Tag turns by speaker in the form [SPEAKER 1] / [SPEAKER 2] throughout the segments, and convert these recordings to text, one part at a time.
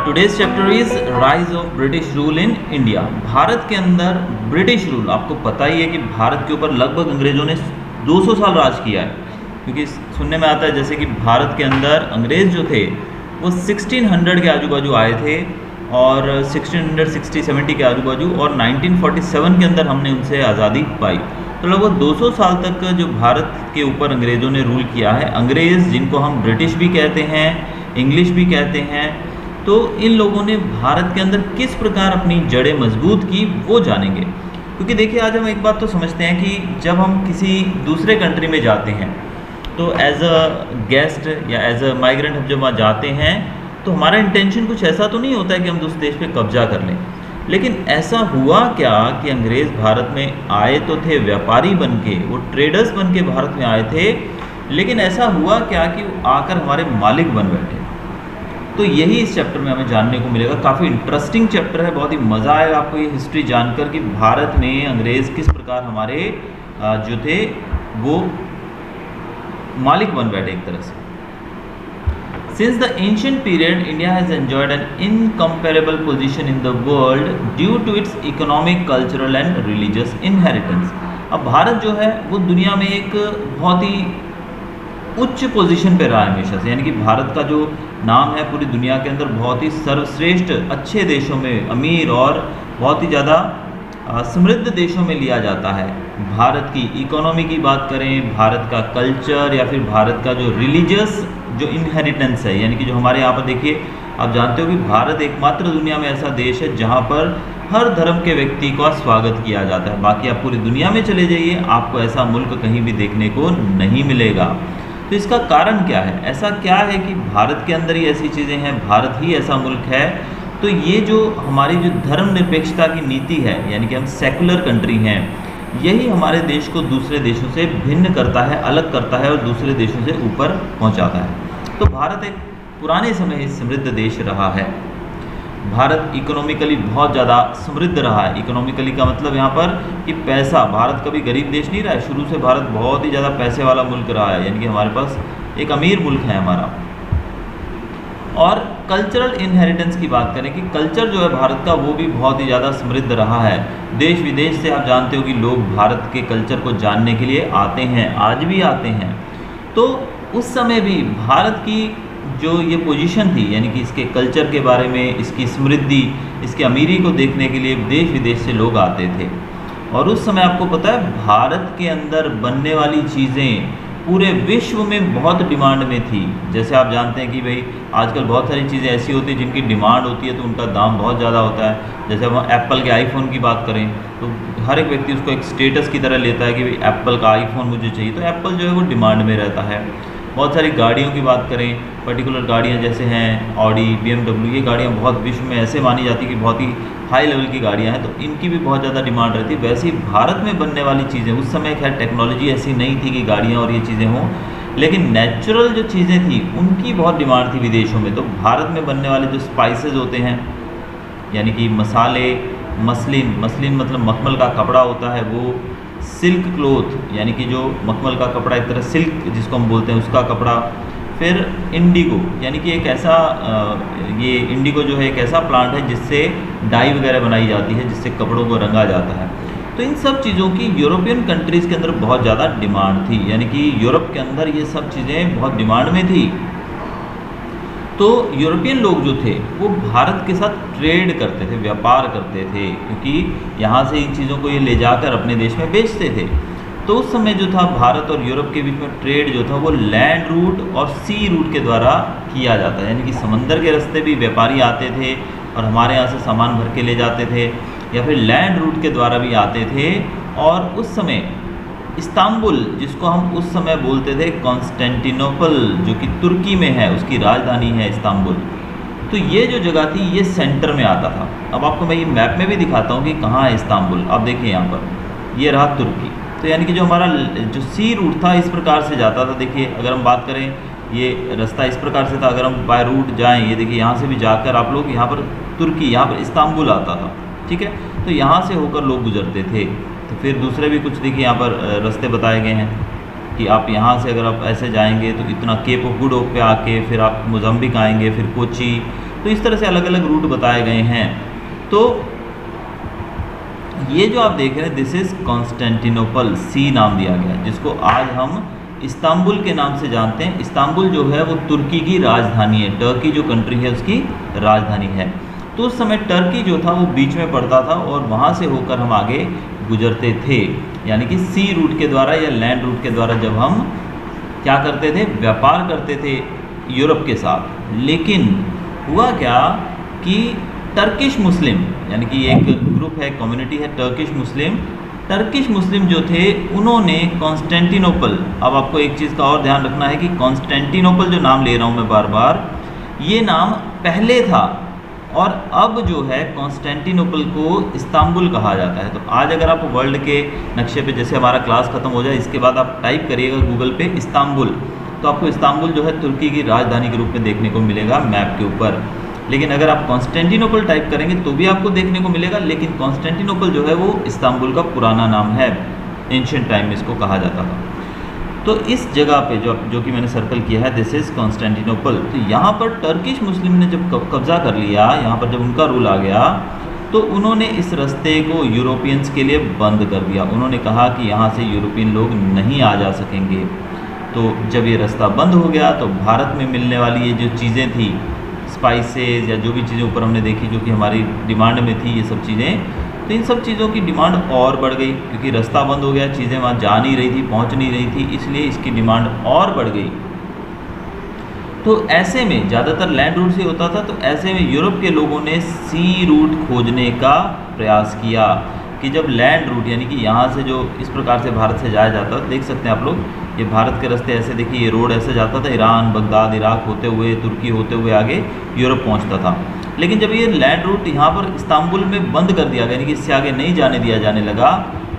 [SPEAKER 1] Today's chapter is rise of British rule in India. Bharat के अंदर British rule, आपको पता ही है कि भारत के ऊपर लगभग अंग्रेजों ने 200 साल राज किया है। क्योंकि सुनने में आता है जैसे कि भारत के अंदर अंग्रेज़ जो थे वो 1600 के आजू बाजू आए थे और 1660-70 के आजू बाजू, और 1947 के अंदर हमने उनसे आज़ादी पाई। तो लगभग 200 साल तक जो भारत के ऊपर अंग्रेज़ों ने रूल किया है, अंग्रेज़ जिनको हम ब्रिटिश भी कहते हैं, इंग्लिश भी कहते हैं, तो इन लोगों ने भारत के अंदर किस प्रकार अपनी जड़ें मजबूत की वो जानेंगे। क्योंकि देखिए, आज हम एक बात तो समझते हैं कि जब हम किसी दूसरे कंट्री में जाते हैं तो एज अ गेस्ट या एज अ माइग्रेंट हम जब वहाँ जाते हैं तो हमारा इंटेंशन कुछ ऐसा तो नहीं होता है कि हम उस देश पे कब्जा कर लें। लेकिन ऐसा हुआ क्या कि अंग्रेज़ भारत में आए तो थे व्यापारी बन के, वो ट्रेडर्स बन के भारत में आए थे, लेकिन ऐसा हुआ क्या कि वो आकर हमारे मालिक बन बैठे। तो यही इस चैप्टर में हमें जानने को मिलेगा। काफ़ी इंटरेस्टिंग चैप्टर है, बहुत ही मज़ा आएगा आपको ये हिस्ट्री जानकर कि भारत में अंग्रेज़ किस प्रकार हमारे जो थे वो मालिक बन बैठे एक तरह से। Since the ancient period, India has enjoyed an incomparable position in the world due to its economic, cultural and religious inheritance. अब भारत जो है वो दुनिया में एक बहुत ही उच्च पोजीशन पे रहा है हमेशा से, यानी कि भारत का जो नाम है पूरी दुनिया के अंदर बहुत ही सर्वश्रेष्ठ अच्छे देशों में, अमीर और बहुत ही ज़्यादा समृद्ध देशों में लिया जाता है। भारत की इकोनॉमी की बात करें, भारत का कल्चर या फिर भारत का जो रिलीजियस जो इनहेरिटेंस है, यानी कि जो हमारे यहाँ पर देखिए, आप जानते हो कि भारत एकमात्र दुनिया में ऐसा देश है जहाँ पर हर धर्म के व्यक्ति का स्वागत किया जाता है। बाकी आप पूरी दुनिया में चले जाइए, आपको ऐसा मुल्क कहीं भी देखने को नहीं मिलेगा। तो इसका कारण क्या है? ऐसा क्या है कि भारत के अंदर ही ऐसी चीज़ें हैं, भारत ही ऐसा मुल्क है। तो ये जो हमारी जो धर्मनिरपेक्षता की नीति है, यानी कि हम सेकुलर कंट्री हैं, यही हमारे देश को दूसरे देशों से भिन्न करता है, अलग करता है और दूसरे देशों से ऊपर पहुंचाता है। तो भारत एक पुराने समय ही समृद्ध देश रहा है। भारत इकोनॉमिकली बहुत ज़्यादा समृद्ध रहा है। इकोनॉमिकली का मतलब यहाँ पर कि पैसा, भारत कभी गरीब देश नहीं रहा है। शुरू से भारत बहुत ही ज़्यादा पैसे वाला मुल्क रहा है, यानी कि हमारे पास एक अमीर मुल्क है हमारा। और कल्चरल इनहेरिटेंस की बात करें कि कल्चर जो है भारत का वो भी बहुत ही ज़्यादा समृद्ध रहा है। देश विदेश से आप जानते हो कि लोग भारत के कल्चर को जानने के लिए आते हैं, आज भी आते हैं। तो उस समय भी भारत की जो ये पोजीशन थी, यानी कि इसके कल्चर के बारे में, इसकी समृद्धि, इसकी अमीरी को देखने के लिए देश विदेश से लोग आते थे। और उस समय आपको पता है भारत के अंदर बनने वाली चीज़ें पूरे विश्व में बहुत डिमांड में थी। जैसे आप जानते हैं कि भाई आजकल बहुत सारी चीज़ें ऐसी होती हैं जिनकी डिमांड होती है तो उनका दाम बहुत ज़्यादा होता है। जैसे हम एप्पल के आईफोन की बात करें तो हर एक व्यक्ति उसको एक स्टेटस की तरह लेता है कि भाई एप्पल का आईफोन मुझे चाहिए, तो एप्पल जो है वो डिमांड में रहता है। बहुत सारी गाड़ियों की बात करें, पर्टिकुलर गाड़ियाँ जैसे हैं ऑडी, BMW, ये गाड़ियाँ बहुत विश्व में ऐसे मानी जाती कि बहुत ही हाई लेवल की गाड़ियाँ हैं, तो इनकी भी बहुत ज़्यादा डिमांड रहती है। वैसे ही भारत में बनने वाली चीज़ें, उस समय खैर टेक्नोलॉजी ऐसी नहीं थी कि गाड़ियाँ और ये चीज़ें हों, लेकिन नेचुरल जो चीज़ें थी उनकी बहुत डिमांड थी विदेशों में। तो भारत में बनने वाले जो स्पाइसेस होते हैं, यानी कि मसाले, मसलिन मतलब मखमल का कपड़ा होता है, वो सिल्क क्लोथ, यानी कि जो मखमल का कपड़ा, एक तरह सिल्क जिसको हम बोलते हैं उसका कपड़ा, फिर इंडिगो, यानी कि एक ऐसा ये इंडिगो जो है एक ऐसा प्लांट है जिससे डाई वगैरह बनाई जाती है, जिससे कपड़ों को रंगा जाता है। तो इन सब चीज़ों की यूरोपियन कंट्रीज़ के अंदर बहुत ज़्यादा डिमांड थी, यानी कि यूरोप के अंदर ये सब चीज़ें बहुत डिमांड में थी। तो यूरोपियन लोग जो थे वो भारत के साथ ट्रेड करते थे, व्यापार करते थे, क्योंकि यहाँ से इन चीज़ों को ये ले जाकर अपने देश में बेचते थे। तो उस समय जो था भारत और यूरोप के बीच में ट्रेड जो था वो लैंड रूट और सी रूट के द्वारा किया जाता है, यानी कि समंदर के रास्ते भी व्यापारी आते थे और हमारे यहाँ से सामान भर के ले जाते थे, या फिर लैंड रूट के द्वारा भी आते थे। और उस समय इस्तांबुल, जिसको हम उस समय बोलते थे कॉन्स्टेंटिनोपल, जो कि तुर्की में है, उसकी राजधानी है इस्तांबुल, तो ये जो जगह थी ये सेंटर में आता था। अब आपको मैं ये मैप में भी दिखाता हूँ कि कहाँ है इस्तांबुल। आप देखिए यहाँ पर ये रहा तुर्की। तो यानी कि जो हमारा जो सी रूट था इस प्रकार से जाता था। देखिए अगर हम बात करें, ये रास्ता इस प्रकार से था। अगर हम बाय रूट जाएँ, ये देखिए यहाँ से भी जाकर आप लोग यहाँ पर तुर्की, यहाँ पर इस्तांबुल आता था, ठीक है। तो यहाँ से होकर लोग गुजरते थे। तो फिर दूसरे भी कुछ देखिए यहाँ पर रास्ते बताए गए हैं कि आप यहाँ से अगर आप ऐसे जाएंगे तो इतना केप ऑफ गुड होप पे आके फिर आप मोज़म्बिक आएंगे, फिर कोची, तो इस तरह से अलग अलग रूट बताए गए हैं। तो ये जो आप देख रहे हैं दिस इज़ कॉन्स्टेंटिनोपल, सी नाम दिया गया, जिसको आज हम इस्तांबुल के नाम से जानते हैं। इस्तांबुल जो है वो तुर्की की राजधानी है, टर्की जो कंट्री है उसकी राजधानी है। तो उस समय टर्की जो था वो बीच में पड़ता था और वहाँ से होकर हम आगे गुजरते थे, यानी कि सी रूट के द्वारा या लैंड रूट के द्वारा जब हम क्या करते थे, व्यापार करते थे यूरोप के साथ। लेकिन हुआ क्या कि टर्किश मुस्लिम, यानी कि एक ग्रुप है, कम्युनिटी है टर्किश मुस्लिम जो थे उन्होंने कॉन्स्टेंटिनोपल, अब आपको एक चीज़ का और ध्यान रखना है कि कॉन्स्टेंटिनोपल जो नाम ले रहा हूँ मैं बार बार, ये नाम पहले था और अब जो है कॉन्स्टेंटिनोपल को इस्तांबुल कहा जाता है। तो आज अगर आप वर्ल्ड के नक्शे पे, जैसे हमारा क्लास ख़त्म हो जाए इसके बाद आप टाइप करिएगा गूगल पे इस्तांबुल, तो आपको इस्तांबुल जो है तुर्की की राजधानी के रूप में देखने को मिलेगा मैप के ऊपर। लेकिन अगर आप कॉन्स्टेंटिनोपल टाइप करेंगे तो भी आपको देखने को मिलेगा, लेकिन कॉन्स्टेंटिनोपल जो है वो इस्तांबुल का पुराना नाम है, एंशिएंट टाइम में इसको कहा जाता था। तो इस जगह पे जो कि मैंने सर्कल किया है दिस इज़ कॉन्स्टेंटिनोपल। तो यहाँ पर टर्किश मुस्लिम ने जब कब्जा कर लिया, यहाँ पर जब उनका रूल आ गया तो उन्होंने इस रास्ते को यूरोपियंस के लिए बंद कर दिया। उन्होंने कहा कि यहाँ से यूरोपियन लोग नहीं आ जा सकेंगे। तो जब ये रास्ता बंद हो गया तो भारत में मिलने वाली ये जो चीज़ें थी, स्पाइसेस या जो भी चीज़ें ऊपर हमने देखी जो कि हमारी डिमांड में थी, ये सब चीज़ें, तो इन सब चीज़ों की डिमांड और बढ़ गई क्योंकि रास्ता बंद हो गया, चीज़ें वहाँ जा नहीं रही थी, पहुँच नहीं रही थी, इसलिए इसकी डिमांड और बढ़ गई। तो ऐसे में ज़्यादातर लैंड रूट से होता था, तो ऐसे में यूरोप के लोगों ने सी रूट खोजने का प्रयास किया कि जब लैंड रूट, यानी कि यहाँ से जो इस प्रकार से भारत से जाया जाता, देख सकते हैं आप लोग, ये भारत के रास्ते ऐसे देखिए, ये रोड ऐसे जाता था, ईरान, बगदाद, इराक होते हुए, तुर्की होते हुए आगे यूरोप पहुँचता था। लेकिन जब ये लैंड रूट यहाँ पर इस्तांबुल में बंद कर दिया गया, यानी कि इससे आगे नहीं जाने दिया जाने लगा,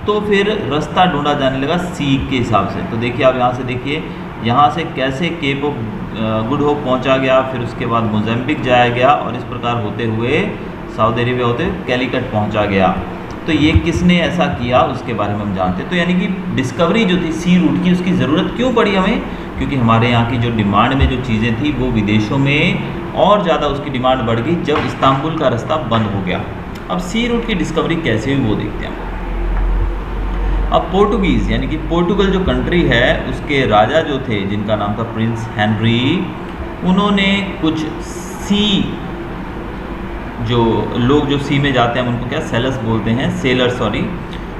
[SPEAKER 1] तो फिर रास्ता ढूंढा जाने लगा सी के हिसाब से। तो देखिए आप यहाँ से देखिए, यहाँ से कैसे केप ऑफ गुड होप पहुँचा गया, फिर उसके बाद मोज़ेम्बिक जाया गया और इस प्रकार होते हुए सऊदी अरेबिया होते हुए कैलिकट पहुँचा गया। तो ये किसने ऐसा किया उसके बारे में हम जानते हैं। तो यानी कि डिस्कवरी जो थी सी रूट की, उसकी ज़रूरत क्यों पड़ी हमें, क्योंकि हमारे यहाँ की जो डिमांड में जो चीज़ें थी वो विदेशों में और ज़्यादा उसकी डिमांड बढ़ गई जब इस्तांबुल का रास्ता बंद हो गया। अब सी रूट की डिस्कवरी कैसे हुई वो देखते हैं। अब पोर्टुगीज़, यानी कि पोर्टुगल जो कंट्री है उसके राजा जो थे जिनका नाम था प्रिंस हेनरी, उन्होंने कुछ सी, जो लोग जो सी में जाते हैं उनको क्या सेलर्स बोलते हैं, सेलर्स सॉरी,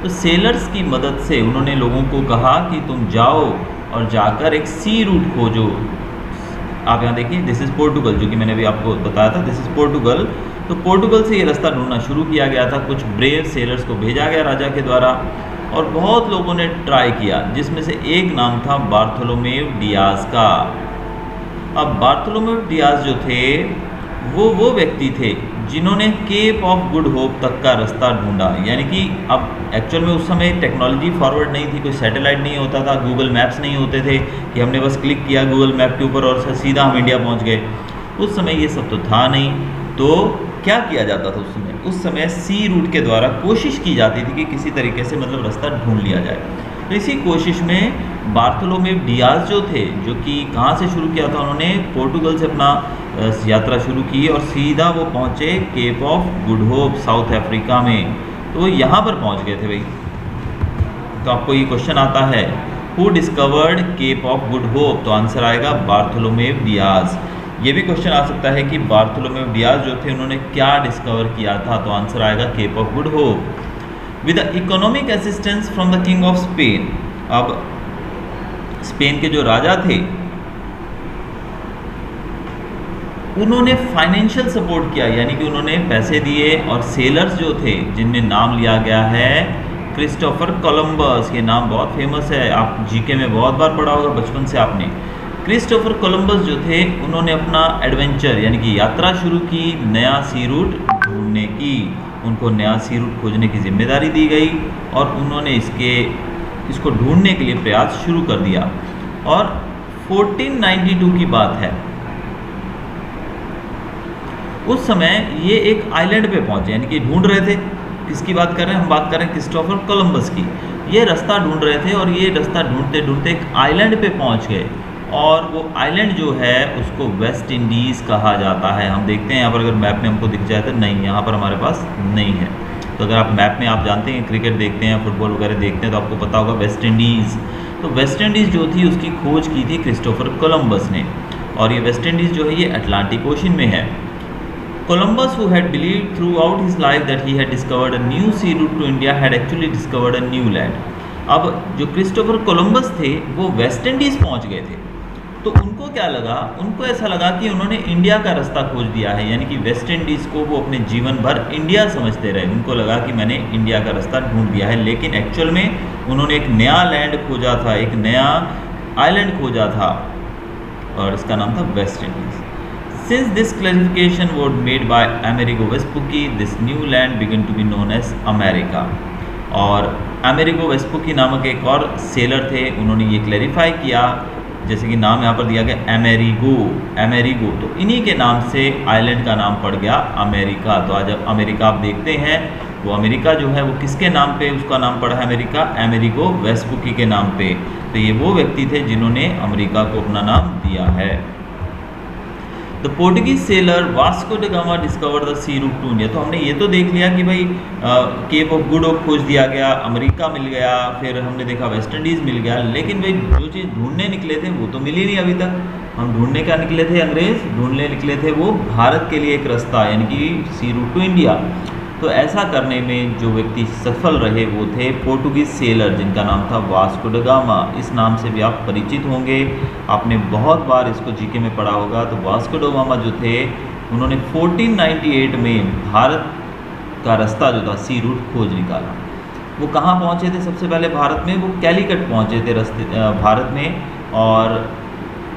[SPEAKER 1] तो सेलर्स की मदद से उन्होंने लोगों को कहा कि तुम जाओ और जाकर एक सी रूट खोजो। आप यहाँ देखिए दिस इज़ पोर्टुगल, जो कि मैंने अभी आपको बताया था, दिस इज़ पोर्टुगल। तो पोर्टुगल से ये रास्ता ढूंढना शुरू किया गया था, कुछ ब्रेव सेलर्स को भेजा गया राजा के द्वारा और बहुत लोगों ने ट्राई किया, जिसमें से एक नाम था बार्थोलोमेव डियाज का। अब बार्थोलोमेव डियाज जो थे वो व्यक्ति थे जिन्होंने केप ऑफ गुड होप तक का रास्ता ढूंढा। यानी कि अब एक्चुअल में उस समय टेक्नोलॉजी फॉरवर्ड नहीं थी, कोई सैटेलाइट नहीं होता था, गूगल मैप्स नहीं होते थे कि हमने बस क्लिक किया गूगल मैप के ऊपर और सीधा हम इंडिया पहुंच गए। उस समय ये सब तो था नहीं। तो क्या किया जाता था उस समय? उस समय सी रूट के द्वारा कोशिश की जाती थी कि किसी तरीके से मतलब रास्ता ढूंढ लिया जाए। तो इसी कोशिश में बार्थोलोमेव डियाज जो थे, जो कि कहाँ से शुरू किया था, उन्होंने पोर्टुगल से अपना यात्रा शुरू की और सीधा वो पहुँचे Cape of good Hope South Africa में। तो वो यहाँ पर पहुँच गए थे भाई। तो आपको ये क्वेश्चन आता है, who discovered Cape of good Hope? तो आंसर आएगा बार्थोलोमेव डियाज। ये भी क्वेश्चन आ सकता है कि बार्थोलोमेव डियाज जो थे उन्होंने क्या डिस्कवर किया था? तो आंसर आएगा cape of good hope with the economic assistance from the king of Spain. अब स्पेन के जो राजा थे उन्होंने फाइनेंशियल सपोर्ट किया, यानी कि उन्होंने पैसे दिए और सेलर्स जो थे जिनमें नाम लिया गया है क्रिस्टोफर कोलंबस, ये नाम बहुत फेमस है, आप जीके में बहुत बार पढ़ा होगा बचपन से आपने। क्रिस्टोफर कोलंबस जो थे उन्होंने अपना एडवेंचर यानी कि यात्रा शुरू की नया सी रूट ढूंढने की। उनको नया सी रूट खोजने की जिम्मेदारी दी गई और उन्होंने इसको ढूंढने के लिए प्रयास शुरू कर दिया। और 1492 की बात है, उस समय ये एक आइलैंड पे पहुंचे, यानी कि ढूंढ रहे थे। किसकी बात कर रहे हैं? हम बात कर रहे हैं क्रिस्टोफर कोलंबस की। ये रास्ता ढूंढ रहे थे और ये रास्ता ढूंढते ढूंढते एक आइलैंड पे पहुंच गए और वो आइलैंड जो है उसको वेस्ट इंडीज़ कहा जाता है। हम देखते हैं यहाँ पर, अगर मैप में हमको दिख जाए तो नहीं, यहाँ पर हमारे पास नहीं है। तो अगर आप मैप में आप जानते हैं, क्रिकेट देखते हैं, फुटबॉल वगैरह देखते हैं, तो आपको पता होगा वेस्ट इंडीज़। तो वेस्ट इंडीज़ जो थी उसकी खोज की थी क्रिस्टोफर कोलंबस ने, और ये वेस्ट इंडीज़ जो है ये अटलांटिक ओशन में है। Columbus, who had believed throughout his life that he had discovered a new sea route to India, had actually discovered a new land. अब जो क्रिस्टोफर कोलंबस थे वो वेस्ट इंडीज़ पहुंच गए थे, तो उनको क्या लगा, उनको ऐसा लगा कि उन्होंने इंडिया का रास्ता खोज दिया है, यानी कि वेस्ट इंडीज़ को वो अपने जीवन भर इंडिया समझते रहे। उनको लगा कि मैंने इंडिया का रास्ता ढूंढ दिया है, लेकिन एक्चुअल में उन्होंने एक नया लैंड खोजा था, एक नया आइलैंड खोजा था, और इसका नाम था West Indies. Since this classification was made by Amerigo Vespucci, this new land began to be known as America. और अमेरिगो वेस्पुकी नामक एक और सेलर थे, उन्होंने ये क्लैरिफाई किया, जैसे कि नाम यहाँ पर दिया गया अमेरिगो, तो इन्हीं के नाम से आइलैंड का नाम पड़ गया अमेरिका। तो आज जब अमेरिका आप देखते हैं, वो अमेरिका जो है वो किसके नाम पे उसका नाम पड़ा है अमेरिका? अमेरिगो वेस्पुकी के नाम पे। तो ये वो व्यक्ति थे जिन्होंने अमेरिका को अपना नाम दिया है। The Portuguese sailor Vasco da Gama discover the sea route to India. तो हमने ये तो देख लिया कि भाई केप ऑफ गुड होप खोज दिया गया, अमेरिका मिल गया, फिर हमने देखा वेस्ट इंडीज़ मिल गया, लेकिन भाई जो चीज़ ढूंढने निकले थे वो तो मिली नहीं अभी तक। हम ढूंढने क्या निकले थे? अंग्रेज़ ढूंढने निकले थे वो भारत के लिए एक रास्ता, यानी कि सी रूट टू इंडिया। तो ऐसा करने में जो व्यक्ति सफल रहे वो थे पोर्टुगीज सेलर, जिनका नाम था वास्को ड गामा। इस नाम से भी आप परिचित होंगे, आपने बहुत बार इसको जीके में पढ़ा होगा। तो वास्को ड गामा जो थे उन्होंने 1498 में भारत का रास्ता जो था सी रूट खोज निकाला। वो कहाँ पहुँचे थे सबसे पहले भारत में? वो कैलीकट पहुँचे थे रास्ते भारत में, और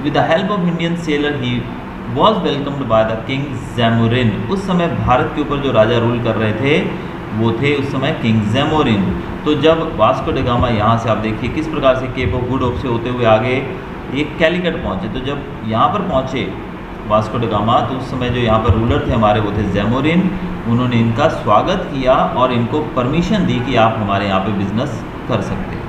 [SPEAKER 1] with the help of Indian seller he was welcomed by the king Zamorin. उस समय भारत के ऊपर जो राजा रूल कर रहे थे वो थे उस समय किंग जैमोरिन। तो जब वास्को ड गामा यहाँ से आप देखिए किस प्रकार से केप ऑफ गुड होप से होते हुए आगे ये कैलीकट पहुँचे। तो जब यहाँ पर पहुँचे वास्को ड गामा, तो उस समय जो यहाँ पर रूलर थे हमारे वो थे जैमोरिन। उन्होंने इनका स्वागत किया और इनको परमिशन दी कि आप हमारे यहाँ पे बिजनेस कर सकते हैं।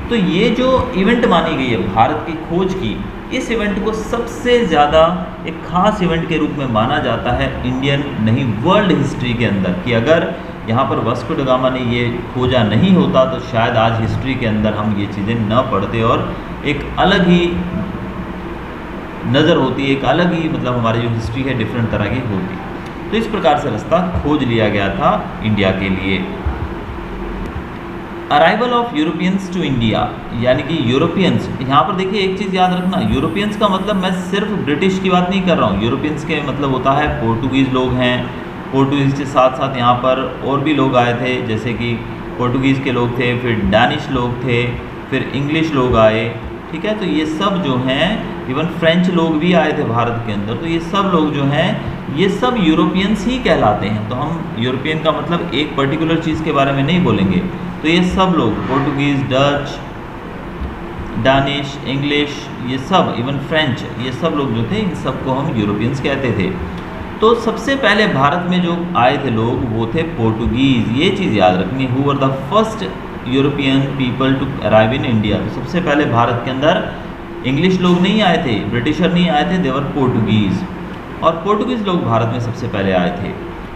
[SPEAKER 1] तो ये जो इवेंट मानी गई है भारत की खोज की, इस इवेंट को सबसे ज़्यादा एक खास इवेंट के रूप में माना जाता है इंडियन नहीं वर्ल्ड हिस्ट्री के अंदर, कि अगर यहाँ पर वास्को ड गामा ने ये खोजा नहीं होता तो शायद आज हिस्ट्री के अंदर हम ये चीज़ें न पढ़ते और एक अलग ही नज़र होती, एक अलग ही मतलब हमारी जो हिस्ट्री है डिफरेंट तरह की होती। तो इस प्रकार से रास्ता खोज लिया गया था इंडिया के लिए। Arrival of Europeans to India, यानी कि यूरोपियंस, यहाँ पर देखिए एक चीज़ याद रखना, यूरोपियंस का मतलब मैं सिर्फ ब्रिटिश की बात नहीं कर रहा हूँ। यूरोपियंस के मतलब होता है पोर्टुगीज़ लोग हैं, पोर्टुगीज़ के साथ साथ यहाँ पर और भी लोग आए थे, जैसे कि पोर्टुगीज़ के लोग थे, फिर डैनिश लोग थे, फिर इंग्लिश लोग आए, ठीक है। तो ये सब जो हैं, इवन फ्रेंच लोग भी आए थे भारत के अंदर। तो ये सब लोग जो हैं ये सब यूरोपियंस ही कहलाते हैं। तो हम यूरोपियन का मतलब एक पर्टिकुलर चीज़ के बारे में नहीं बोलेंगे। तो ये सब लोग पोर्टुगीज़, डच, डानिश, इंग्लिश, ये सब, इवन फ्रेंच, ये सब लोग जो थे इन सबको हम यूरोपियंस कहते थे। तो सबसे पहले भारत में जो आए थे लोग वो थे पोर्टुगीज़। ये चीज़ याद रखनी, who were the first European people to arrive in India. तो सबसे पहले भारत के अंदर इंग्लिश लोग नहीं आए थे, ब्रिटिशर नहीं आए थे, देवर पोर्टुगीज़। और पोर्टुगीज़ लोग भारत में सबसे पहले आए थे,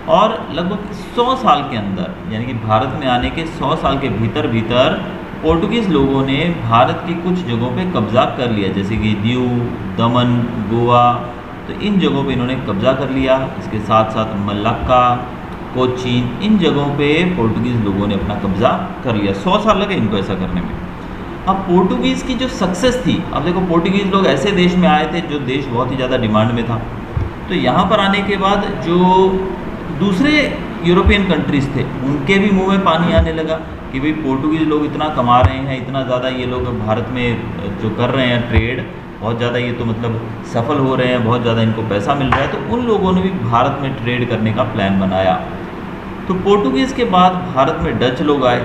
[SPEAKER 1] और लगभग 100 साल के अंदर, यानी कि भारत में आने के 100 साल के भीतर पोर्टुगीज़ लोगों ने भारत की कुछ जगहों पे कब्ज़ा कर लिया, जैसे कि दीव, दमन, गोवा। तो इन जगहों पे इन्होंने कब्ज़ा कर लिया। इसके साथ साथ मलक्का, कोचीन, इन जगहों पे पोर्टुगीज़ लोगों ने अपना कब्ज़ा कर लिया। 100 साल लगे इनको ऐसा करने में। अब पोर्टुगीज़ की जो सक्सेस थी, अब देखो पोर्टुगीज़ लोग ऐसे देश में आए थे जो देश बहुत ही ज़्यादा डिमांड में था। तो यहाँ पर आने के बाद जो दूसरे यूरोपियन कंट्रीज़ थे उनके भी मुंह में पानी आने लगा कि भाई पोर्टुगीज़ लोग इतना कमा रहे हैं, इतना ज़्यादा ये लोग भारत में जो कर रहे हैं ट्रेड, बहुत ज़्यादा ये तो मतलब सफल हो रहे हैं, बहुत ज़्यादा इनको पैसा मिल रहा है। तो उन लोगों ने भी भारत में ट्रेड करने का प्लान बनाया। तो पोर्टुगीज़ के बाद भारत में डच लोग आए,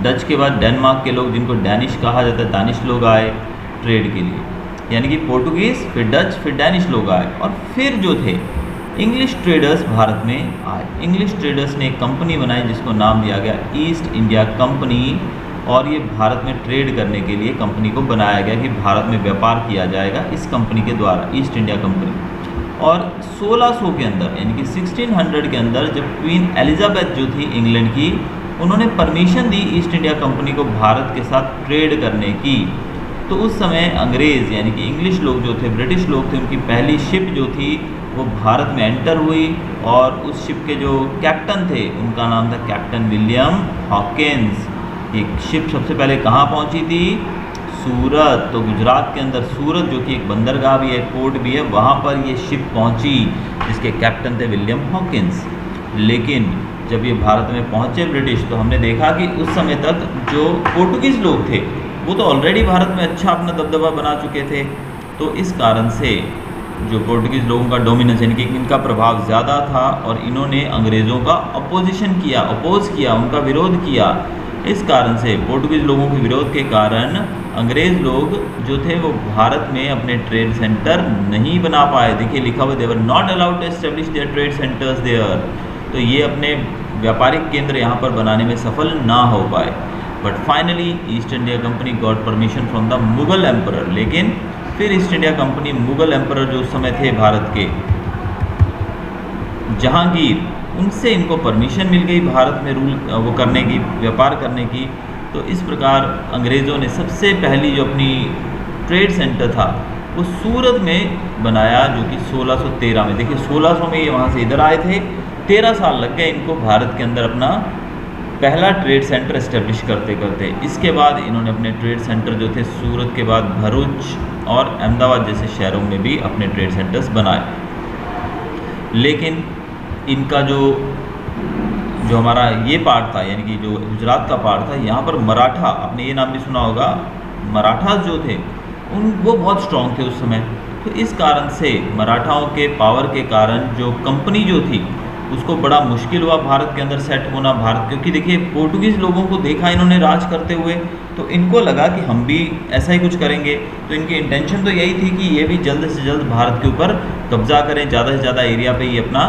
[SPEAKER 1] डच के बाद डेनमार्क के लोग, जिनको डैनिश कहा जाता है, दानिश लोग आए ट्रेड के लिए। यानी कि पोर्टुगीज़, फिर डच, फिर डैनिश लोग आए, और फिर जो थे इंग्लिश ट्रेडर्स भारत में आए। इंग्लिश ट्रेडर्स ने एक कंपनी बनाई जिसको नाम दिया गया ईस्ट इंडिया कंपनी, और ये भारत में ट्रेड करने के लिए कंपनी को बनाया गया कि भारत में व्यापार किया जाएगा इस कंपनी के द्वारा, ईस्ट इंडिया कंपनी। और 1600 के अंदर यानी कि 1600 के अंदर जब क्वीन एलिजाबेथ जो थी इंग्लैंड की, उन्होंने परमिशन दी ईस्ट इंडिया कंपनी को भारत के साथ ट्रेड करने की, तो उस समय अंग्रेज़ यानी कि इंग्लिश लोग जो थे, ब्रिटिश लोग थे, उनकी पहली शिप जो थी वो भारत में एंटर हुई। और उस शिप के जो कैप्टन थे उनका नाम था कैप्टन विलियम हॉकिंस। एक शिप सबसे पहले कहाँ पहुँची थी? सूरत। तो गुजरात के अंदर सूरत जो कि एक बंदरगाह भी है, पोर्ट भी है, वहाँ पर ये शिप पहुँची जिसके कैप्टन थे विलियम हॉकिंस। लेकिन जब ये भारत में पहुँचे ब्रिटिश, तो हमने देखा कि उस समय तक जो पोर्टुगीज़ लोग थे वो तो ऑलरेडी भारत में अच्छा अपना दबदबा बना चुके थे। तो इस कारण से जो पोर्टुगीज़ लोगों का डोमिनेंस यानी कि इनका प्रभाव ज़्यादा था और इन्होंने अंग्रेज़ों का अपोज़ किया, उनका विरोध किया। इस कारण से पोर्टुगीज़ लोगों के विरोध के कारण अंग्रेज़ लोग जो थे वो भारत में अपने ट्रेड सेंटर नहीं बना पाए। देखिए लिखा हुआ, they were not allowed to establish their trade centres there. तो ये अपने व्यापारिक केंद्र यहाँ पर बनाने में सफल ना हो पाए। But finally east India company got permission from the Mughal emperor. लेकिन फिर east India company, Mughal emperor जो उस समय थे भारत के, जहांगीर, उनसे इनको परमिशन मिल गई भारत में रूल वो करने की, व्यापार करने की। तो इस प्रकार अंग्रेज़ों ने सबसे पहली जो अपनी ट्रेड सेंटर था वो सूरत में बनाया, जो कि 1613 में। देखिए 1600 में ये वहाँ से इधर आए थे, 13 साल लग गए इनको भारत के अंदर अपना पहला ट्रेड सेंटर इस्टेब्लिश करते करते। इसके बाद इन्होंने अपने ट्रेड सेंटर जो थे सूरत के बाद भरूच और अहमदाबाद जैसे शहरों में भी अपने ट्रेड सेंटर्स बनाए। लेकिन इनका जो हमारा ये पार्ट था यानी कि जो गुजरात का पार्ट था, यहाँ पर मराठा, आपने ये नाम भी सुना होगा, मराठास जो थे वो बहुत स्ट्रॉन्ग थे उस समय। तो इस कारण से मराठाओं के पावर के कारण जो कंपनी जो थी उसको बड़ा मुश्किल हुआ भारत के अंदर सेट होना। क्योंकि देखिए पोर्टुगीज़ लोगों को देखा इन्होंने राज करते हुए, तो इनको लगा कि हम भी ऐसा ही कुछ करेंगे। तो इनकी इंटेंशन तो यही थी कि ये भी जल्द से जल्द भारत के ऊपर कब्जा करें, ज़्यादा से ज़्यादा एरिया पे ये अपना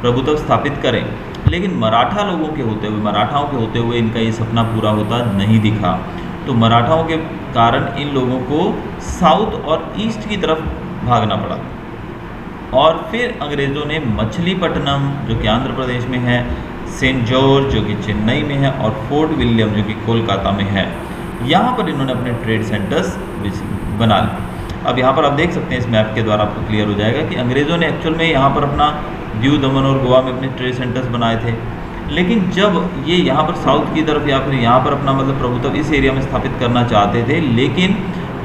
[SPEAKER 1] प्रभुत्व स्थापित करें। लेकिन मराठाओं के होते हुए इनका ये सपना पूरा होता नहीं दिखा। तो मराठाओं के कारण इन लोगों को साउथ और ईस्ट की तरफ भागना पड़ा। और फिर अंग्रेज़ों ने मछलीपट्टनम जो कि आंध्र प्रदेश में है, सेंट जॉर्ज जो कि चेन्नई में है और फोर्ट विलियम जो कि कोलकाता में है, यहाँ पर इन्होंने अपने ट्रेड सेंटर्स बना लिए। अब यहाँ पर आप देख सकते हैं, इस मैप के द्वारा आपको क्लियर हो जाएगा कि अंग्रेज़ों ने एक्चुअल में यहाँ पर अपना दीव, दमन और गोवा में अपने ट्रेड सेंटर्स बनाए थे। लेकिन जब ये यहाँ पर साउथ की तरफ या फिर यहाँ पर अपना मतलब प्रभुत्व इस एरिया में स्थापित करना चाहते थे, लेकिन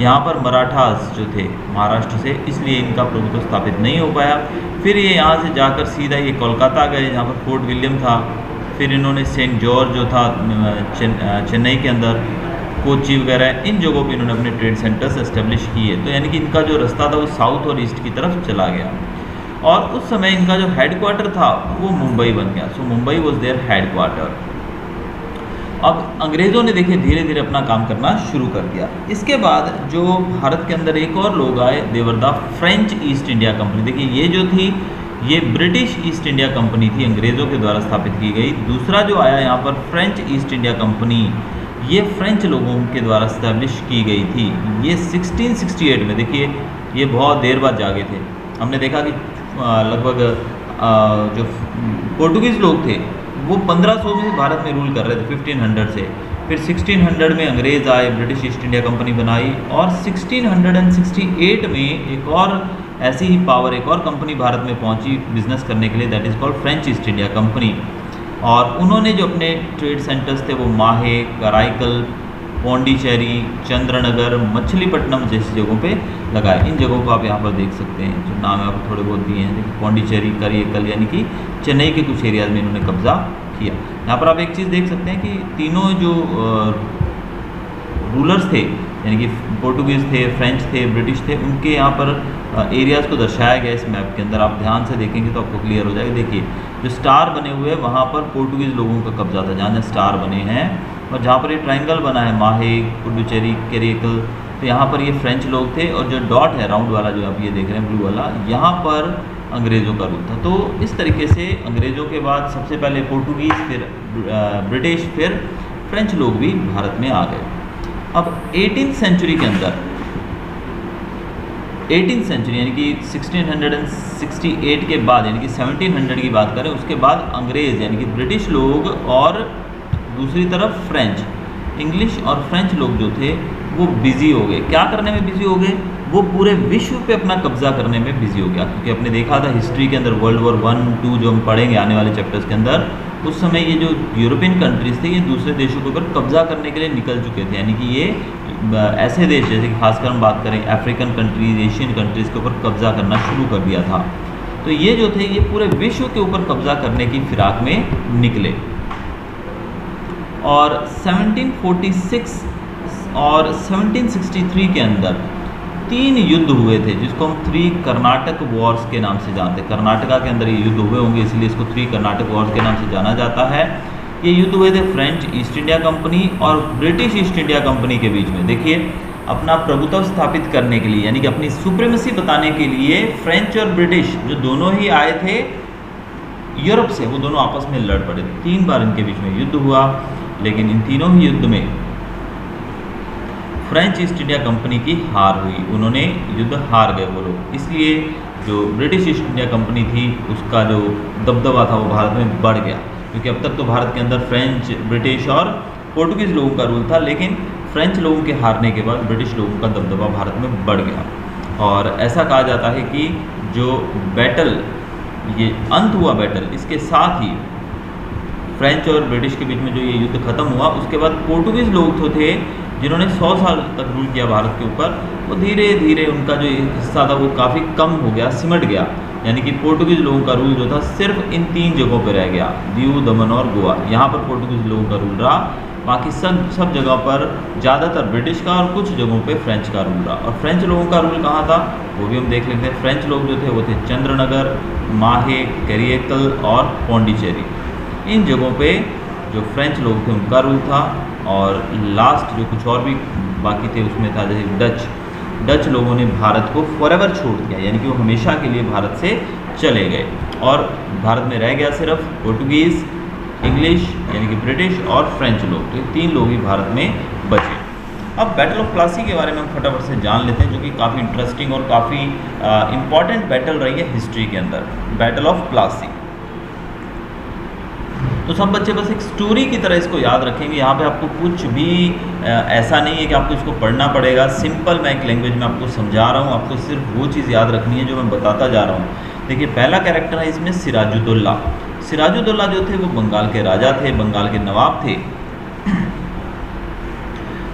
[SPEAKER 1] यहाँ पर मराठास जो थे महाराष्ट्र से, इसलिए इनका प्रभुत्व स्थापित नहीं हो पाया। फिर ये यहाँ से जाकर सीधा ये कोलकाता गए जहाँ पर फोर्ट विलियम था। फिर इन्होंने सेंट जॉर्ज जो था चेन्नई के अंदर, कोची वगैरह, इन जगहों पे इन्होंने अपने ट्रेड सेंटर्स एस्टेब्लिश किए। तो यानी कि इनका जो रास्ता था वो साउथ और ईस्ट की तरफ चला गया। और उस समय इनका जो हेडक्वार्टर था वो मुंबई बन गया। सो मुंबई वॉज देयर हेडक्वार्टर। अब अंग्रेज़ों ने देखिए धीरे धीरे अपना काम करना शुरू कर दिया। इसके बाद जो भारत के अंदर एक और लोग आए, there were the French East India Company. देखिए ये जो थी ये ब्रिटिश ईस्ट इंडिया कंपनी थी, अंग्रेज़ों के द्वारा स्थापित की गई। दूसरा जो आया यहाँ पर फ्रेंच ईस्ट इंडिया कंपनी, ये फ्रेंच लोगों के द्वारा इस्टेब्लिश की गई थी। ये 1668 में, देखिए ये बहुत देर बाद जागे थे। हमने देखा कि लगभग जो पोर्टुगीज़ लोग थे वो 1500 में भारत में रूल कर रहे थे, 1500 से। फिर 1600 में अंग्रेज़ आए, ब्रिटिश ईस्ट इंडिया कंपनी बनाई। और 1668 में एक और ऐसी ही पावर, एक और कंपनी भारत में पहुंची बिजनेस करने के लिए, that is called French East India company. और उन्होंने जो अपने ट्रेड सेंटर्स थे वो माहे, कराईकल, पौंडीचेरी, चंद्रनगर, मछलीपट्टनम जैसी जगहों पे लगाए। इन जगहों को आप यहाँ पर देख सकते हैं, जो नाम है आप थोड़े बहुत दिए हैं। पौंडीचेरी, कराईकल यानी कि चेन्नई के कुछ एरियाज में इन्होंने कब्जा किया। यहाँ पर आप एक चीज़ देख सकते हैं कि तीनों जो रूलर्स थे यानी कि पोर्टुगीज़ थे, फ्रेंच थे, ब्रिटिश थे, उनके यहाँ पर एरियाज़ को दर्शाया गया इस मैप के अंदर। आप ध्यान से देखेंगे तो आपको क्लियर हो जाएगा। देखिए जो स्टार बने हुए हैं वहाँ पर पोर्टुगीज़ लोगों का कब्जा था, जहाँ स्टार बने हैं। और जहाँ पर ये ट्रायंगल बना है, माहे, पुडुचेरी, कराईकल, तो यहाँ पर ये फ्रेंच लोग थे। और जो डॉट है राउंड वाला जो आप ये देख रहे हैं ब्लू वाला, यहाँ पर अंग्रेज़ों का रूल था। तो इस तरीके से अंग्रेज़ों के बाद सबसे पहले पोर्टुगीज़, फिर ब्रिटिश, फिर फ्रेंच लोग भी भारत में आ गए। अब 18th सेंचुरी के अंदर 18th सेंचुरी यानी कि 1668 के बाद यानी कि 1700 की बात करें, उसके बाद अंग्रेज़ यानी कि ब्रिटिश लोग और दूसरी तरफ फ्रेंच, इंग्लिश और फ्रेंच लोग जो थे वो बिज़ी हो गए। क्या करने में बिज़ी हो गए? वो पूरे विश्व पे अपना कब्जा करने में बिज़ी हो गया। क्योंकि आपने देखा था हिस्ट्री के अंदर वर्ल्ड वॉर 1, 2 जो हम पढ़ेंगे आने वाले चैप्टर्स के अंदर, उस समय ये जो यूरोपियन कंट्रीज़ थे ये दूसरे देशों के ऊपर कब्जा करने के लिए निकल चुके थे। यानी कि ये ऐसे देश जैसे कि खासकर हम बात करें अफ्रीकन कंट्रीज, एशियन कंट्रीज़ के ऊपर कब्जा करना शुरू कर दिया था। तो ये जो थे ये पूरे विश्व के ऊपर कब्जा करने की फिराक में निकले। और 1746 और 1763 के अंदर 3 युद्ध हुए थे जिसको हम 3 कर्नाटक वॉर्स के नाम से जानते हैं। कर्नाटका के अंदर ये युद्ध हुए होंगे इसलिए इसको 3 कर्नाटक वॉर्स के नाम से जाना जाता है। ये युद्ध हुए थे फ्रेंच ईस्ट इंडिया कंपनी और ब्रिटिश ईस्ट इंडिया कंपनी के बीच में। देखिए अपना प्रभुत्व स्थापित करने के लिए यानी कि अपनी सुप्रीमेसी बताने के लिए फ्रेंच और ब्रिटिश जो दोनों ही आए थे यूरोप से, वो दोनों आपस में लड़ पड़े। 3 बार इनके बीच में युद्ध हुआ, लेकिन इन तीनों ही युद्ध में फ्रेंच ईस्ट इंडिया कंपनी की हार हुई। उन्होंने युद्ध हार गए वो लोग। इसलिए जो ब्रिटिश ईस्ट इंडिया कंपनी थी उसका जो दबदबा था वो भारत में बढ़ गया। क्योंकि अब तक तो भारत के अंदर फ्रेंच, ब्रिटिश और पोर्टुगीज़ लोगों का रूल था, लेकिन फ्रेंच लोगों के हारने के बाद ब्रिटिश लोगों का दबदबा भारत में बढ़ गया। और ऐसा कहा जाता है कि जो बैटल, ये अंत हुआ बैटल, इसके साथ ही फ्रेंच और ब्रिटिश के बीच में जो ये युद्ध खत्म हुआ, उसके बाद पोर्टुगीज़ लोग तो थे जिन्होंने 100 साल तक रूल किया भारत के ऊपर, वो धीरे धीरे उनका जो हिस्सा था वो काफ़ी कम हो गया, सिमट गया। यानी कि पोर्टुगीज़ लोगों का रूल जो था सिर्फ इन 3 जगहों पर रह गया, दीव, दमन और गोवा। यहाँ पर पोर्टुगीज़ लोगों का रूल रहा, बाकी सब जगह पर ज़्यादातर ब्रिटिश का और कुछ जगहों पे फ्रेंच का रूल रहा। और फ्रेंच लोगों का रूल कहाँ था वो भी हम देख लेते हैं। फ्रेंच लोग जो थे वो थे चंद्रनगर, माहे, करिएकल और पौंडीचेरी। इन जगहों पे जो फ्रेंच लोग थे उनका रूल था। और लास्ट जो कुछ और भी बाकी थे उसमें था जैसे डच लोगों ने भारत को फॉरएवर छोड़ दिया, यानी कि वो हमेशा के लिए भारत से चले गए और भारत में रह गया सिर्फ पोर्टुगीज़, इंग्लिश यानी कि ब्रिटिश और फ्रेंच लोग। तो ये 3 लोग ही भारत में बचे। अब बैटल ऑफ प्लासी के बारे में हम फटाफट से जान लेते हैं, जो कि काफ़ी इंटरेस्टिंग और काफ़ी इम्पॉर्टेंट बैटल रही है हिस्ट्री के अंदर, बैटल ऑफ प्लासी। तो सब बच्चे बस एक स्टोरी की तरह इसको याद रखेंगे। यहाँ पे आपको कुछ भी ऐसा नहीं है कि आपको इसको पढ़ना पड़ेगा। सिंपल मैं एक लैंग्वेज में आपको समझा रहा हूँ, आपको सिर्फ वो चीज़ याद रखनी है जो मैं बताता जा रहा हूँ। देखिए पहला कैरेक्टर है इसमें सिराजुद्दौला। सिराजुद्दौला जो थे वो बंगाल के राजा थे, बंगाल के नवाब थे।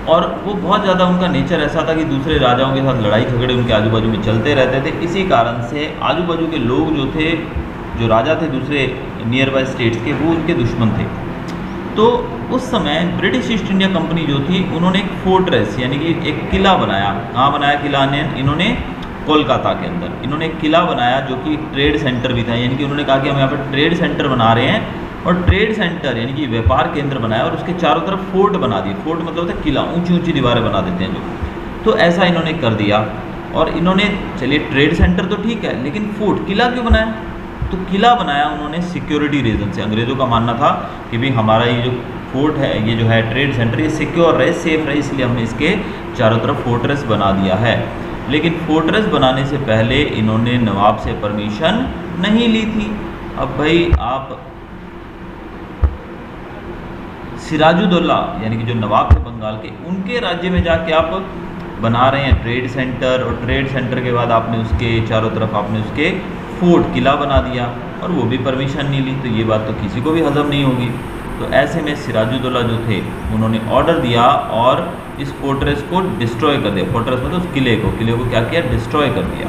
[SPEAKER 1] और वो बहुत ज़्यादा, उनका नेचर ऐसा था कि दूसरे राजाओं के साथ लड़ाई झगड़े उनके आजू बाजू में चलते रहते थे। इसी कारण से आजू बाजू के लोग जो थे, जो राजा थे दूसरे नियर बाय स्टेट्स के, वो उनके दुश्मन थे। तो उस समय ब्रिटिश ईस्ट इंडिया कंपनी जो थी उन्होंने एक फोर्ट्रेस यानी कि एक किला बनाया। कहाँ बनाया किला ने इन्होंने? कोलकाता के अंदर इन्होंने एक किला बनाया जो कि ट्रेड सेंटर भी था। यानी कि उन्होंने कहा कि हम यहाँ पर ट्रेड सेंटर बना रहे हैं, और ट्रेड सेंटर यानी कि व्यापार केंद्र बनाया और उसके चारों तरफ फोर्ट बना दिए। फोर्ट मतलब होता है किला, ऊंची ऊंची दीवारें बना देते हैं जो। तो ऐसा इन्होंने कर दिया। और इन्होंने, चलिए ट्रेड सेंटर तो ठीक है, लेकिन फोर्ट, किला क्यों बनाया? तो किला बनाया उन्होंने सिक्योरिटी रीज़न से। अंग्रेज़ों का मानना था कि भाई हमारा ये जो फोर्ट है, ये जो है ट्रेड सेंटर, ये सिक्योर रहे, सेफ रहे, इसलिए हमने इसके चारों तरफ फोर्ट्रेस बना दिया है। लेकिन फोर्ट्रेस बनाने से पहले इन्होंने नवाब से परमिशन नहीं ली थी। अब भाई आप सिराजुद्दौला यानी कि जो नवाब थे बंगाल के, उनके राज्य में जाके आप बना रहे हैं ट्रेड सेंटर, और ट्रेड सेंटर के बाद आपने उसके चारों तरफ आपने उसके फोर्ट, किला बना दिया, और वो भी परमिशन नहीं ली। तो ये बात तो किसी को भी हजम नहीं होगी। तो ऐसे में सिराजुद्दौला जो थे उन्होंने ऑर्डर दिया और इस फोर्ट्रेस को डिस्ट्रॉय कर दिया। फोर्ट्रेस मतलब उस किले को क्या किया? डिस्ट्रॉय कर दिया।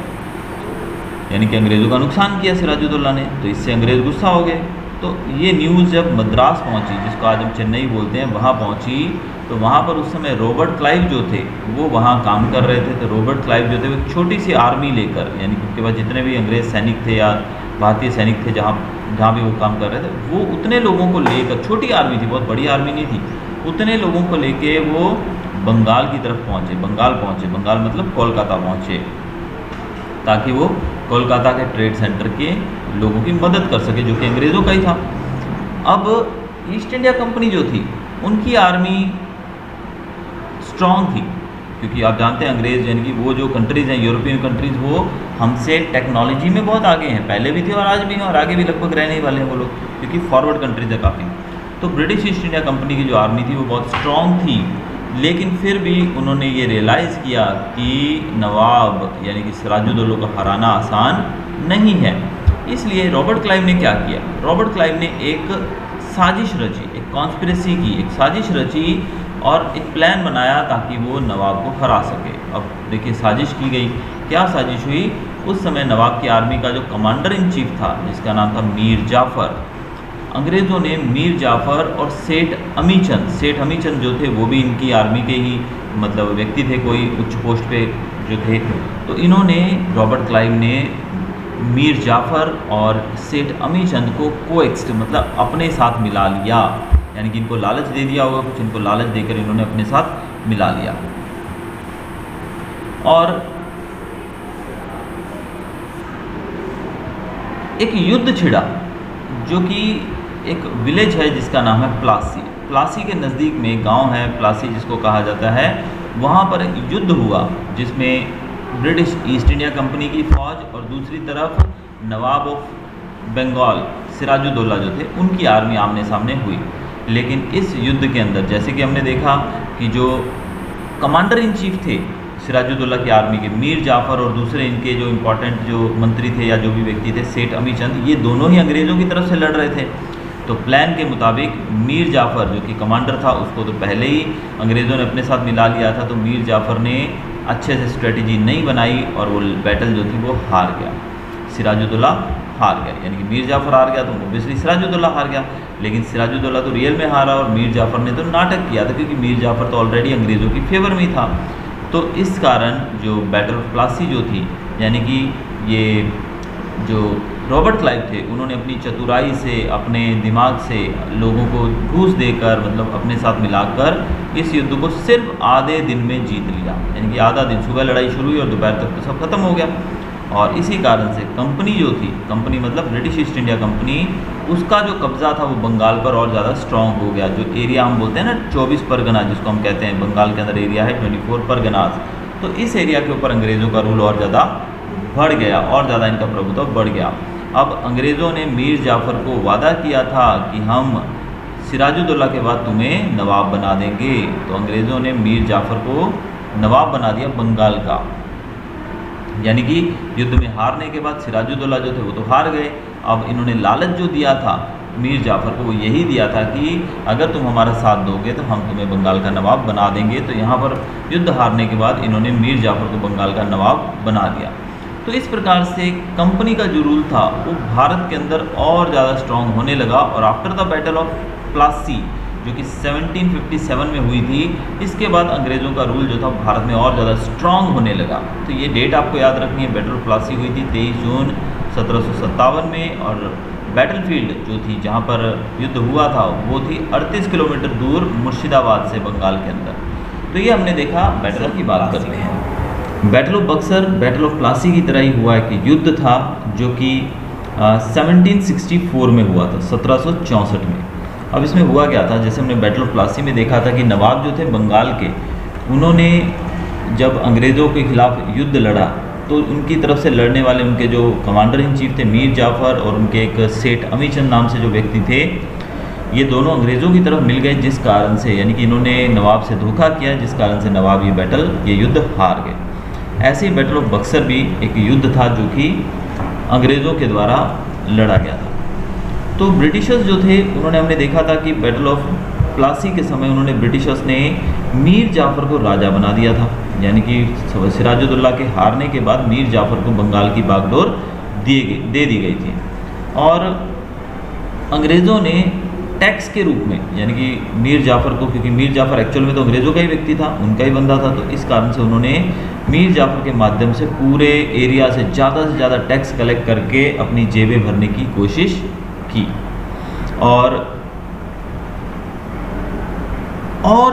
[SPEAKER 1] यानी कि अंग्रेज़ों का नुकसान किया सिराजुद्दौला ने। तो इससे अंग्रेज़ गुस्सा हो गए। तो ये न्यूज़ जब मद्रास पहुंची, जिसको आज हम चेन्नई बोलते हैं, वहाँ पहुंची, तो वहाँ पर उस समय रॉबर्ट क्लाइव जो थे वो वहाँ काम कर रहे थे। तो रॉबर्ट क्लाइव जो थे वो एक छोटी सी आर्मी लेकर, यानी कि उनके पास जितने भी अंग्रेज़ सैनिक थे या भारतीय सैनिक थे जहाँ भी वो काम कर रहे थे, वो उतने लोगों को लेकर, छोटी आर्मी थी, बहुत बड़ी आर्मी नहीं थी, उतने लोगों को लेके वो बंगाल की तरफ पहुँचे। बंगाल मतलब कोलकाता पहुँचे, ताकि वो कोलकाता के ट्रेड सेंटर के लोगों की मदद कर सके, जो कि अंग्रेज़ों का ही था। अब ईस्ट इंडिया कंपनी जो थी उनकी आर्मी स्ट्रॉन्ग थी, क्योंकि आप जानते हैं अंग्रेज़ यानी कि वो जो कंट्रीज़ हैं यूरोपियन कंट्रीज़, वो हमसे टेक्नोलॉजी में बहुत आगे हैं, पहले भी थे और आज भी हैं और आगे भी लगभग रहने ही वाले हैं वो लोग, क्योंकि फॉरवर्ड कंट्रीज़ है काफ़ी। तो ब्रिटिश ईस्ट इंडिया कंपनी की जो आर्मी थी वो बहुत स्ट्रॉन्ग थी, लेकिन फिर भी उन्होंने ये रियलाइज़ किया कि नवाब यानी कि सिराजुद्दौला को हराना आसान नहीं है। इसलिए रॉबर्ट क्लाइव ने क्या किया, रॉबर्ट क्लाइव ने एक साजिश रची, एक कॉन्स्पिरेसी की, एक साजिश रची और एक प्लान बनाया ताकि वो नवाब को हरा सके। अब देखिए साजिश की गई, क्या साजिश हुई, उस समय नवाब की आर्मी का जो कमांडर इन चीफ था जिसका नाम था मीर जाफ़र, अंग्रेज़ों ने मीर जाफ़र और सेठ अमीचंद जो थे वो भी इनकी आर्मी के ही मतलब व्यक्ति थे, कोई उच्च पोस्ट पे जो थे, तो इन्होंने रॉबर्ट क्लाइव ने मीर जाफ़र और सेठ अमीचंद को मतलब अपने साथ मिला लिया, यानी कि इनको लालच दे दिया होगा कुछ, इनको लालच देकर इन्होंने अपने साथ मिला लिया। और एक युद्ध छिड़ा जो कि एक विलेज है जिसका नाम है प्लासी के नज़दीक में गांव है प्लासी जिसको कहा जाता है, वहाँ पर एक युद्ध हुआ जिसमें ब्रिटिश ईस्ट इंडिया कंपनी की फ़ौज और दूसरी तरफ नवाब ऑफ बंगाल सिराजुद्दौला जो थे उनकी आर्मी आमने सामने हुई। लेकिन इस युद्ध के अंदर जैसे कि हमने देखा कि जो कमांडर इन चीफ थे सिराजुद्दौला की आर्मी के, मीर जाफ़र और दूसरे इनके जो इम्पोर्टेंट जो मंत्री थे या जो भी व्यक्ति थे सेठ अमीचंद, ये दोनों ही अंग्रेज़ों की तरफ से लड़ रहे थे। तो प्लान के मुताबिक मीर जाफ़र जो कि कमांडर था उसको तो पहले ही अंग्रेज़ों ने अपने साथ मिला लिया था, तो मीर जाफ़र ने अच्छे से स्ट्रेटजी नहीं बनाई और वो बैटल जो थी वो हार गया, सिराजुद्दौला हार गया, यानी कि मीर जाफ़र हार गया तो ओबियसली सिराजुद्दौला हार गया। लेकिन सिराजुद्दौला तो रियल में हारा और मीर जाफ़र ने तो नाटक किया था, क्योंकि मीर जाफ़र तो ऑलरेडी अंग्रेज़ों की फेवर में ही था। तो इस कारण जो बैटल ऑफ प्लासी जो थी, यानी कि ये जो रॉबर्ट क्लाइव थे उन्होंने अपनी चतुराई से अपने दिमाग से लोगों को घूस देकर मतलब अपने साथ मिलाकर इस युद्ध को सिर्फ आधे दिन में जीत लिया, यानी कि आधा दिन, सुबह लड़ाई शुरू हुई और दोपहर तक तो सब खत्म हो गया। और इसी कारण से कंपनी जो थी, कंपनी मतलब ब्रिटिश ईस्ट इंडिया कंपनी, उसका जो कब्ज़ा था वो बंगाल पर और ज़्यादा स्ट्रॉन्ग हो गया। जो एरिया हम बोलते हैं ना 24 परगना जिसको हम कहते हैं, बंगाल के अंदर एरिया है 24 परगनाज, तो इस एरिया के ऊपर अंग्रेज़ों का रूल और ज़्यादा बढ़ गया और ज़्यादा इनका प्रभुत्व बढ़ गया। अब अंग्रेज़ों ने मीर जाफ़र को वादा किया था कि हम सिराजुद्दौला के बाद तुम्हें नवाब बना देंगे, तो अंग्रेज़ों ने मीर जाफ़र को नवाब बना दिया बंगाल का। यानी कि युद्ध में हारने के बाद सिराजुद्दौला जो थे वो तो हार गए। अब इन्होंने लालच जो दिया था मीर जाफ़र को वो यही दिया था कि अगर तुम हमारा साथ दोगे तो हम तुम्हें बंगाल का नवाब बना देंगे। तो यहाँ पर युद्ध हारने के बाद इन्होंने मीर जाफ़र को बंगाल का नवाब बना दिया। तो इस प्रकार से कंपनी का जो रूल था वो भारत के अंदर और ज़्यादा स्ट्रॉन्ग होने लगा। और after the battle of Plassey जो कि 1757 में हुई थी, इसके बाद अंग्रेज़ों का रूल जो था भारत में और ज़्यादा स्ट्रॉन्ग होने लगा। तो ये डेट आपको याद रखनी है, बैटल ऑफ प्लासी हुई थी 23 जून 1757 में, और बैटलफील्ड जो थी जहाँ पर युद्ध हुआ था वो थी 38 किलोमीटर दूर मुर्शिदाबाद से बंगाल के अंदर। तो ये हमने देखा बैटल की बात करते हैं। Battle of Buxar battle of Plassey की तरह ही हुआ है कि युद्ध था जो कि 1764 में हुआ था, 1764 में। अब इसमें हुआ क्या था, जैसे हमने बैटल ऑफ प्लासी में देखा था कि नवाब जो थे बंगाल के, उन्होंने जब अंग्रेज़ों के खिलाफ युद्ध लड़ा तो उनकी तरफ से लड़ने वाले उनके जो कमांडर इन चीफ थे मीर जाफ़र और उनके एक सेठ अमीचंद नाम से जो व्यक्ति थे, ये दोनों अंग्रेज़ों की तरफ मिल गए, जिस कारण से यानी कि इन्होंने नवाब से धोखा किया, जिस कारण से नवाब ये युद्ध हार गए। ऐसे ही बैटल ऑफ बक्सर भी एक युद्ध था जो कि अंग्रेज़ों के द्वारा लड़ा गया था। तो ब्रिटिशर्स जो थे उन्होंने, हमने देखा था कि बैटल ऑफ प्लासी के समय उन्होंने ब्रिटिशर्स ने मीर जाफ़र को राजा बना दिया था, यानी कि सिराजुद्दौला के हारने के बाद मीर जाफ़र को बंगाल की बागडोर दे दी गई थी। और अंग्रेज़ों ने टैक्स के रूप में, यानी कि मीर जाफ़र को, क्योंकि मीर जाफ़र एक्चुअल में तो अंग्रेज़ों का ही व्यक्ति था, उनका ही बंदा था, तो इस कारण से उन्होंने मीर जाफ़र के माध्यम से पूरे एरिया से ज़्यादा टैक्स कलेक्ट करके अपनी जेबें भरने की कोशिश की। और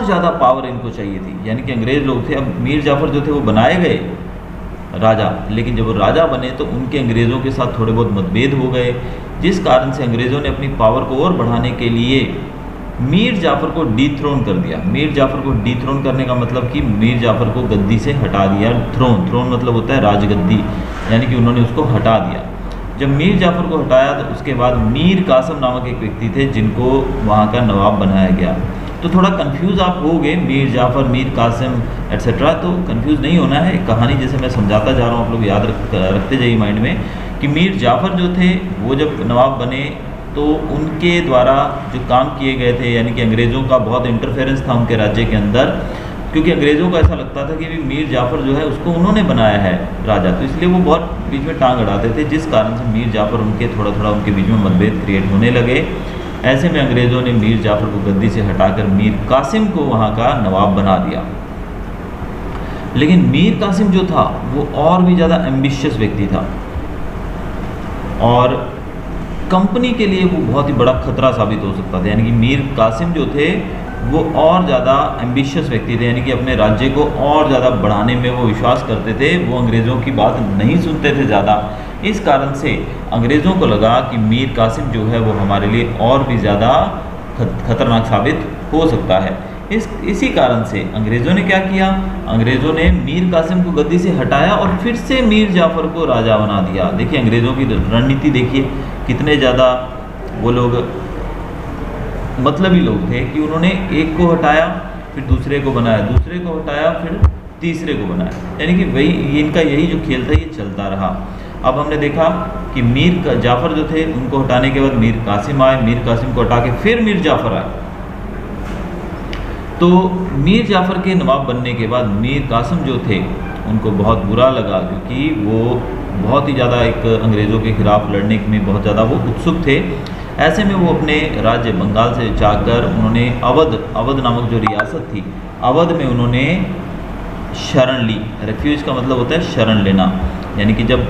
[SPEAKER 1] ज़्यादा पावर इनको चाहिए थी, यानी कि अंग्रेज़ लोग थे। अब मीर जाफ़र जो थे वो बनाए गए राजा, लेकिन जब वो राजा बने तो उनके अंग्रेज़ों के साथ थोड़े बहुत मतभेद हो गए, जिस कारण से अंग्रेज़ों ने अपनी पावर को और बढ़ाने के लिए मीर जाफ़र को डीथ्रोन कर दिया। मीर जाफ़र को डीथ्रोन करने का मतलब कि मीर जाफ़र को गद्दी से हटा दिया। थ्रोन मतलब होता है राजगद्दी, यानी कि उन्होंने उसको हटा दिया। जब मीर जाफ़र को हटाया तो उसके बाद मीर कासिम नामक एक व्यक्ति थे जिनको वहाँ का नवाब बनाया गया। तो थोड़ा कंफ्यूज आप होगे, मीर जाफ़र, मीर कासिम एट्सेट्रा, तो कंफ्यूज नहीं होना है। कहानी जैसे मैं समझाता जा रहा हूँ आप लोग याद रखते जाइए माइंड में कि मीर जाफ़र जो थे वो जब नवाब बने तो उनके द्वारा जो काम किए गए थे, यानी कि अंग्रेज़ों का बहुत इंटरफेरेंस था उनके राज्य के अंदर, क्योंकि अंग्रेज़ों को ऐसा लगता था कि भी मीर जाफ़र जो है उसको उन्होंने बनाया है राजा, तो इसलिए वो बहुत बीच में टांग अड़ाते थे, जिस कारण से मीर जाफ़र उनके थोड़ा उनके बीच में मतभेद क्रिएट होने लगे। ऐसे में अंग्रेज़ों ने मीर जाफ़र को गद्दी से हटाकर मीर कासिम को वहाँ का नवाब बना दिया। लेकिन मीर कासिम जो था वो और भी ज़्यादा एम्बिशियस व्यक्ति था और कंपनी के लिए वो बहुत ही बड़ा खतरा साबित हो सकता था। यानी कि मीर कासिम जो थे वो और ज़्यादा एम्बिशियस व्यक्ति थे, यानी कि अपने राज्य को और ज़्यादा बढ़ाने में वो विश्वास करते थे, वो अंग्रेज़ों की बात नहीं सुनते थे ज़्यादा। इस कारण से अंग्रेज़ों को लगा कि मीर कासिम जो है वो हमारे लिए और भी ज़्यादा खतरनाक साबित हो सकता है। इसी कारण से अंग्रेज़ों ने क्या किया, अंग्रेज़ों ने मीर कासिम को गद्दी से हटाया और फिर से मीर जाफ़र को राजा बना दिया। देखिए अंग्रेज़ों की रणनीति देखिए, कितने ज़्यादा वो लोग मतलबी लोग थे कि उन्होंने एक को हटाया फिर दूसरे को बनाया, दूसरे को हटाया फिर तीसरे को बनाया, यानी कि वही इनका यही जो खेल था ये चलता रहा। अब हमने देखा कि मीर जाफ़र जो थे उनको हटाने के बाद मीर कासिम आए, मीर कासिम को हटा के फिर मीर जाफ़र आए। तो मीर जाफ़र के नवाब बनने के बाद मीर कासिम जो थे उनको बहुत बुरा लगा, क्योंकि वो बहुत ही ज़्यादा एक अंग्रेज़ों के ख़िलाफ़ लड़ने में बहुत ज़्यादा वो उत्सुक थे। ऐसे में वो अपने राज्य बंगाल से जाकर उन्होंने अवध नामक जो रियासत थी, अवध में उन्होंने शरण ली। रेफ्यूज का मतलब होता है शरण लेना, यानी कि जब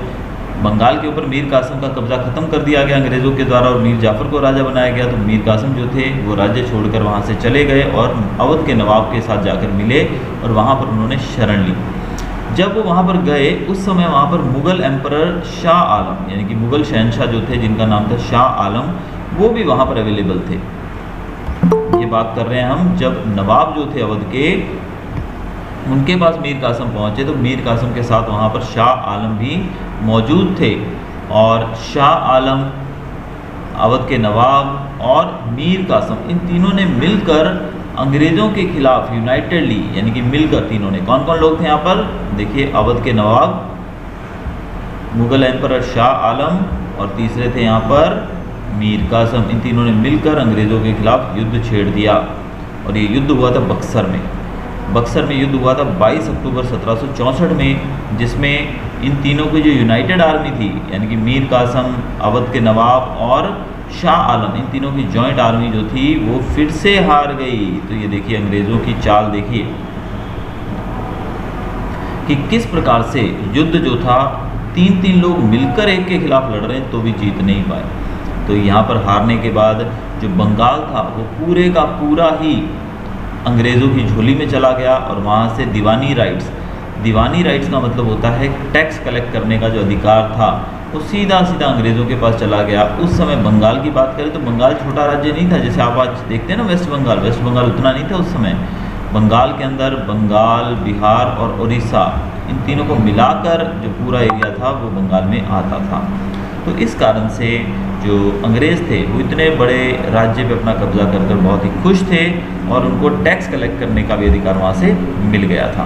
[SPEAKER 1] बंगाल के ऊपर मीर कासिम का कब्ज़ा ख़त्म कर दिया गया अंग्रेज़ों के द्वारा और मीर जाफ़र को राजा बनाया गया, तो मीर कासिम जो थे वो राज्य छोड़कर वहाँ से चले गए और अवध के नवाब के साथ जाकर मिले और वहाँ पर उन्होंने शरण ली। जब वो वहाँ पर गए उस समय वहाँ पर मुग़ल एम्परर शाह आलम, यानी कि मुग़ल शहनशाह जो थे जिनका नाम था शाह आलम, वो भी वहाँ पर अवेलेबल थे। ये बात कर रहे हैं हम जब नवाब जो थे अवध के, उनके पास मीर कासिम पहुँचे तो मीर कासिम के साथ वहाँ पर शाह आलम भी मौजूद थे और शाह आलम, अवध के नवाब और मीर कासिम, इन तीनों ने मिलकर अंग्रेज़ों के खिलाफ यूनाइटेडली, यानी कि मिलकर तीनों ने, कौन कौन लोग थे यहाँ पर देखिए, अवध के नवाब, मुग़ल एम्परर शाह आलम और तीसरे थे यहाँ पर मीर कासिम, इन तीनों ने मिलकर अंग्रेज़ों के खिलाफ युद्ध छेड़ दिया। और ये युद्ध हुआ था बक्सर में। बक्सर में युद्ध हुआ था 22 अक्टूबर 1764 में, जिसमें इन तीनों की जो यूनाइटेड आर्मी थी, यानी कि मीर कासिम, अवध के नवाब और शाह आलम, इन तीनों की जॉइंट आर्मी जो थी वो फिर से हार गई। तो ये देखिए अंग्रेज़ों की चाल देखिए कि किस प्रकार से युद्ध जो था तीन लोग मिलकर एक के खिलाफ लड़ रहे हैं तो भी जीत नहीं पाए। तो यहाँ पर हारने के बाद जो बंगाल था वो पूरे का पूरा ही अंग्रेज़ों की झोली में चला गया और वहाँ से दीवानी राइट्स का मतलब होता है टैक्स कलेक्ट करने का जो अधिकार था वो सीधा अंग्रेज़ों के पास चला गया। उस समय बंगाल की बात करें तो बंगाल छोटा राज्य नहीं था, जैसे आप आज देखते हैं ना वेस्ट बंगाल उतना नहीं था उस समय। बंगाल के अंदर बंगाल, बिहार और उड़ीसा, इन तीनों को मिलाकर जो पूरा एरिया था वो बंगाल में आता था। तो इस कारण से जो अंग्रेज़ थे वो इतने बड़े राज्य पे अपना कब्जा कर बहुत ही खुश थे और उनको टैक्स कलेक्ट करने का भी अधिकार वहाँ से मिल गया था।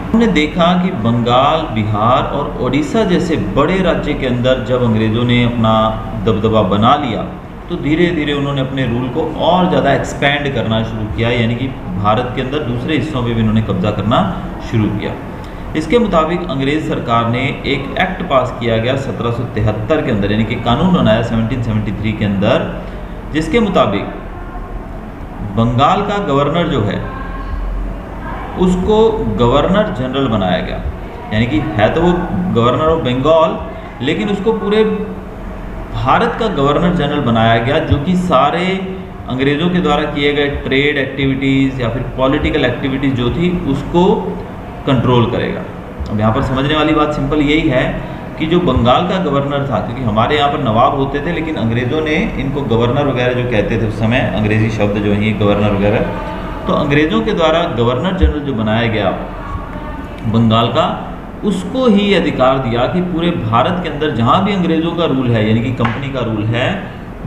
[SPEAKER 1] हमने देखा कि बंगाल, बिहार और उड़ीसा जैसे बड़े राज्य के अंदर जब अंग्रेज़ों ने अपना दबदबा बना लिया तो धीरे धीरे उन्होंने अपने रूल को और ज़्यादा एक्सपेंड करना शुरू किया, यानी कि भारत के अंदर दूसरे हिस्सों पे भी उन्होंने कब्जा करना शुरू किया। इसके मुताबिक अंग्रेज़ सरकार ने एक एक्ट पास किया गया 1773 के अंदर, यानी कि कानून बनाया 1773 के अंदर, जिसके मुताबिक बंगाल का गवर्नर जो है उसको गवर्नर जनरल बनाया गया, यानी कि है तो वो गवर्नर ऑफ बंगाल लेकिन उसको पूरे भारत का गवर्नर जनरल बनाया गया, जो कि सारे अंग्रेज़ों के द्वारा किए गए ट्रेड एक्टिविटीज़ या फिर पॉलिटिकल एक्टिविटीज़ जो थी उसको कंट्रोल करेगा। अब यहाँ पर समझने वाली बात सिंपल यही है कि जो बंगाल का गवर्नर था, क्योंकि हमारे यहाँ पर नवाब होते थे लेकिन अंग्रेज़ों ने इनको गवर्नर वगैरह जो कहते थे उस समय, अंग्रेज़ी शब्द जो है गवर्नर वगैरह, तो अंग्रेज़ों के द्वारा गवर्नर जनरल जो बनाया गया बंगाल का, उसको ही अधिकार दिया कि पूरे भारत के अंदर जहाँ भी अंग्रेज़ों का रूल है, यानी कि कंपनी का रूल है,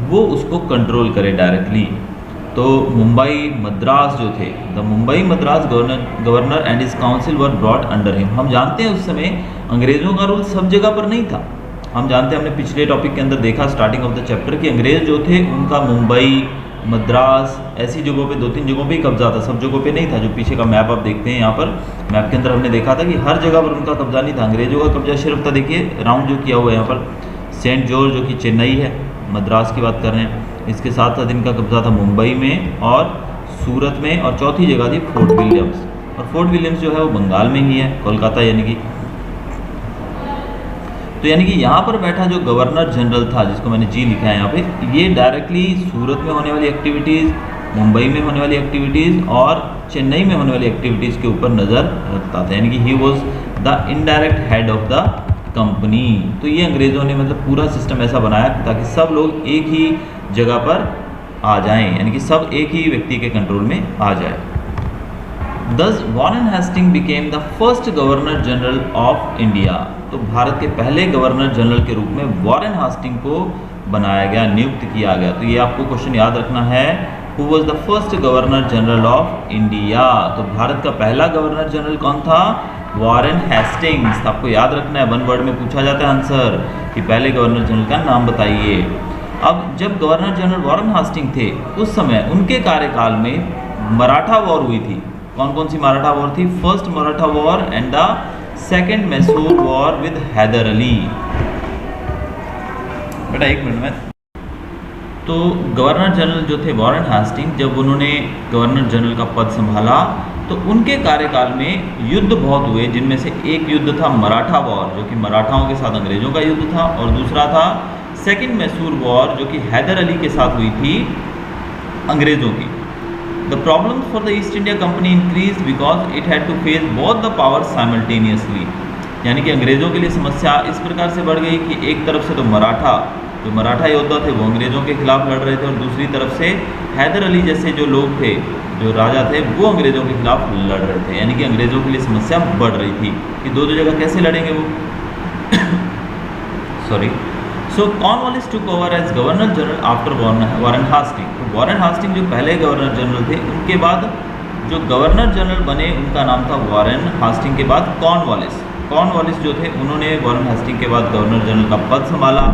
[SPEAKER 1] वो उसको कंट्रोल करे डायरेक्टली। तो मुंबई मद्रास जो थे, the Mumbai Madras governor and his council were brought under him. हम जानते हैं उस समय अंग्रेज़ों का रूल सब जगह पर नहीं था। हम जानते हैं, हमने पिछले टॉपिक के अंदर देखा स्टार्टिंग ऑफ द चैप्टर, कि अंग्रेज़ जो थे उनका मुंबई मद्रास ऐसी जगहों पे 2-3 जगहों पे ही कब्जा था, सब जगहों पे नहीं था। जो पीछे का मैप आप देखते हैं यहाँ पर, मैप के अंदर हमने देखा था कि हर जगह पर उनका कब्जा नहीं था। अंग्रेज़ों का कब्जा सिर्फ था, देखिए राउंड जो किया हुआ है यहाँ पर, सेंट जॉर्ज जो कि चेन्नई है, मद्रास की बात कर रहे हैं, इसके साथ साथ इनका कब्जा था मुंबई में और सूरत में, और चौथी जगह थी फोर्ट विलियम्स, और फोर्ट विलियम्स जो है वो बंगाल में ही है, कोलकाता यानी कि। तो यानी कि यहाँ पर बैठा जो गवर्नर जनरल था, जिसको मैंने जी लिखा है यहाँ पे, ये डायरेक्टली सूरत में होने वाली एक्टिविटीज़, मुंबई में होने वाली एक्टिविटीज़ और चेन्नई में होने वाली एक्टिविटीज़ के ऊपर नज़र रखता था, यानी कि he was the indirect head of the company. तो ये अंग्रेज़ों ने मतलब पूरा सिस्टम ऐसा बनाया ताकि सब लोग एक ही जगह पर आ जाएं, यानी कि सब एक ही व्यक्ति के कंट्रोल में आ जाए। Thus Warren Hasting became the first governor general of India. तो भारत के पहले गवर्नर जनरल के रूप में वॉरेन हेस्टिंग को बनाया गया, नियुक्त किया गया। तो ये आपको क्वेश्चन याद रखना है, who was the first governor general of India. तो भारत का पहला गवर्नर जनरल कौन था? Warren Hastings. आपको याद रखना है, 1 वर्ड में पूछा जाता है आंसर कि पहले गवर्नर जनरल का नाम बताइए। अब जब गवर्नर जनरल वॉरेन हेस्टिंग्स थे, उस समय उनके कार्यकाल में मराठा वॉर हुई थी। कौन कौन सी मराठा वॉर थी? First Maratha war and the second Mysore war with Hyder Ali. बेटा 1 मिनट में। तो गवर्नर जनरल जो थे वॉरेन हेस्टिंग्स, जब उन्होंने गवर्नर जनरल का पद संभाला तो उनके कार्यकाल में युद्ध बहुत हुए, जिनमें से एक युद्ध था मराठा वॉर, जो कि मराठाओं के साथ अंग्रेज़ों का युद्ध था, और दूसरा था सेकेंड मैसूर वॉर, जो कि हैदर अली के साथ हुई थी अंग्रेज़ों की। The problems for the East India Company increase because it had to face both the power simultaneously. यानी कि अंग्रेज़ों के लिए समस्या इस प्रकार से बढ़ गई कि एक तरफ से तो जो मराठा योद्धा थे वो अंग्रेज़ों के खिलाफ लड़ रहे थे, और दूसरी तरफ से हैदर अली जैसे जो लोग थे, जो राजा थे, वो अंग्रेज़ों के खिलाफ लड़ रहे थे। यानी कि अंग्रेज़ों के लिए समस्या बढ़ रही थी कि दो जगह कैसे लड़ेंगे वो। Sorry. So Cornwallis took over as governor general after Warren Hastings. तो वॉरेन हेस्टिंग्स जो पहले गवर्नर जनरल थे, उनके बाद जो गवर्नर जनरल बने उनका नाम था वॉरेन हेस्टिंग्स के बाद कॉर्नवालिस जो थे, उन्होंने वॉरेन हेस्टिंग्स के बाद गवर्नर जनरल का पद संभाला,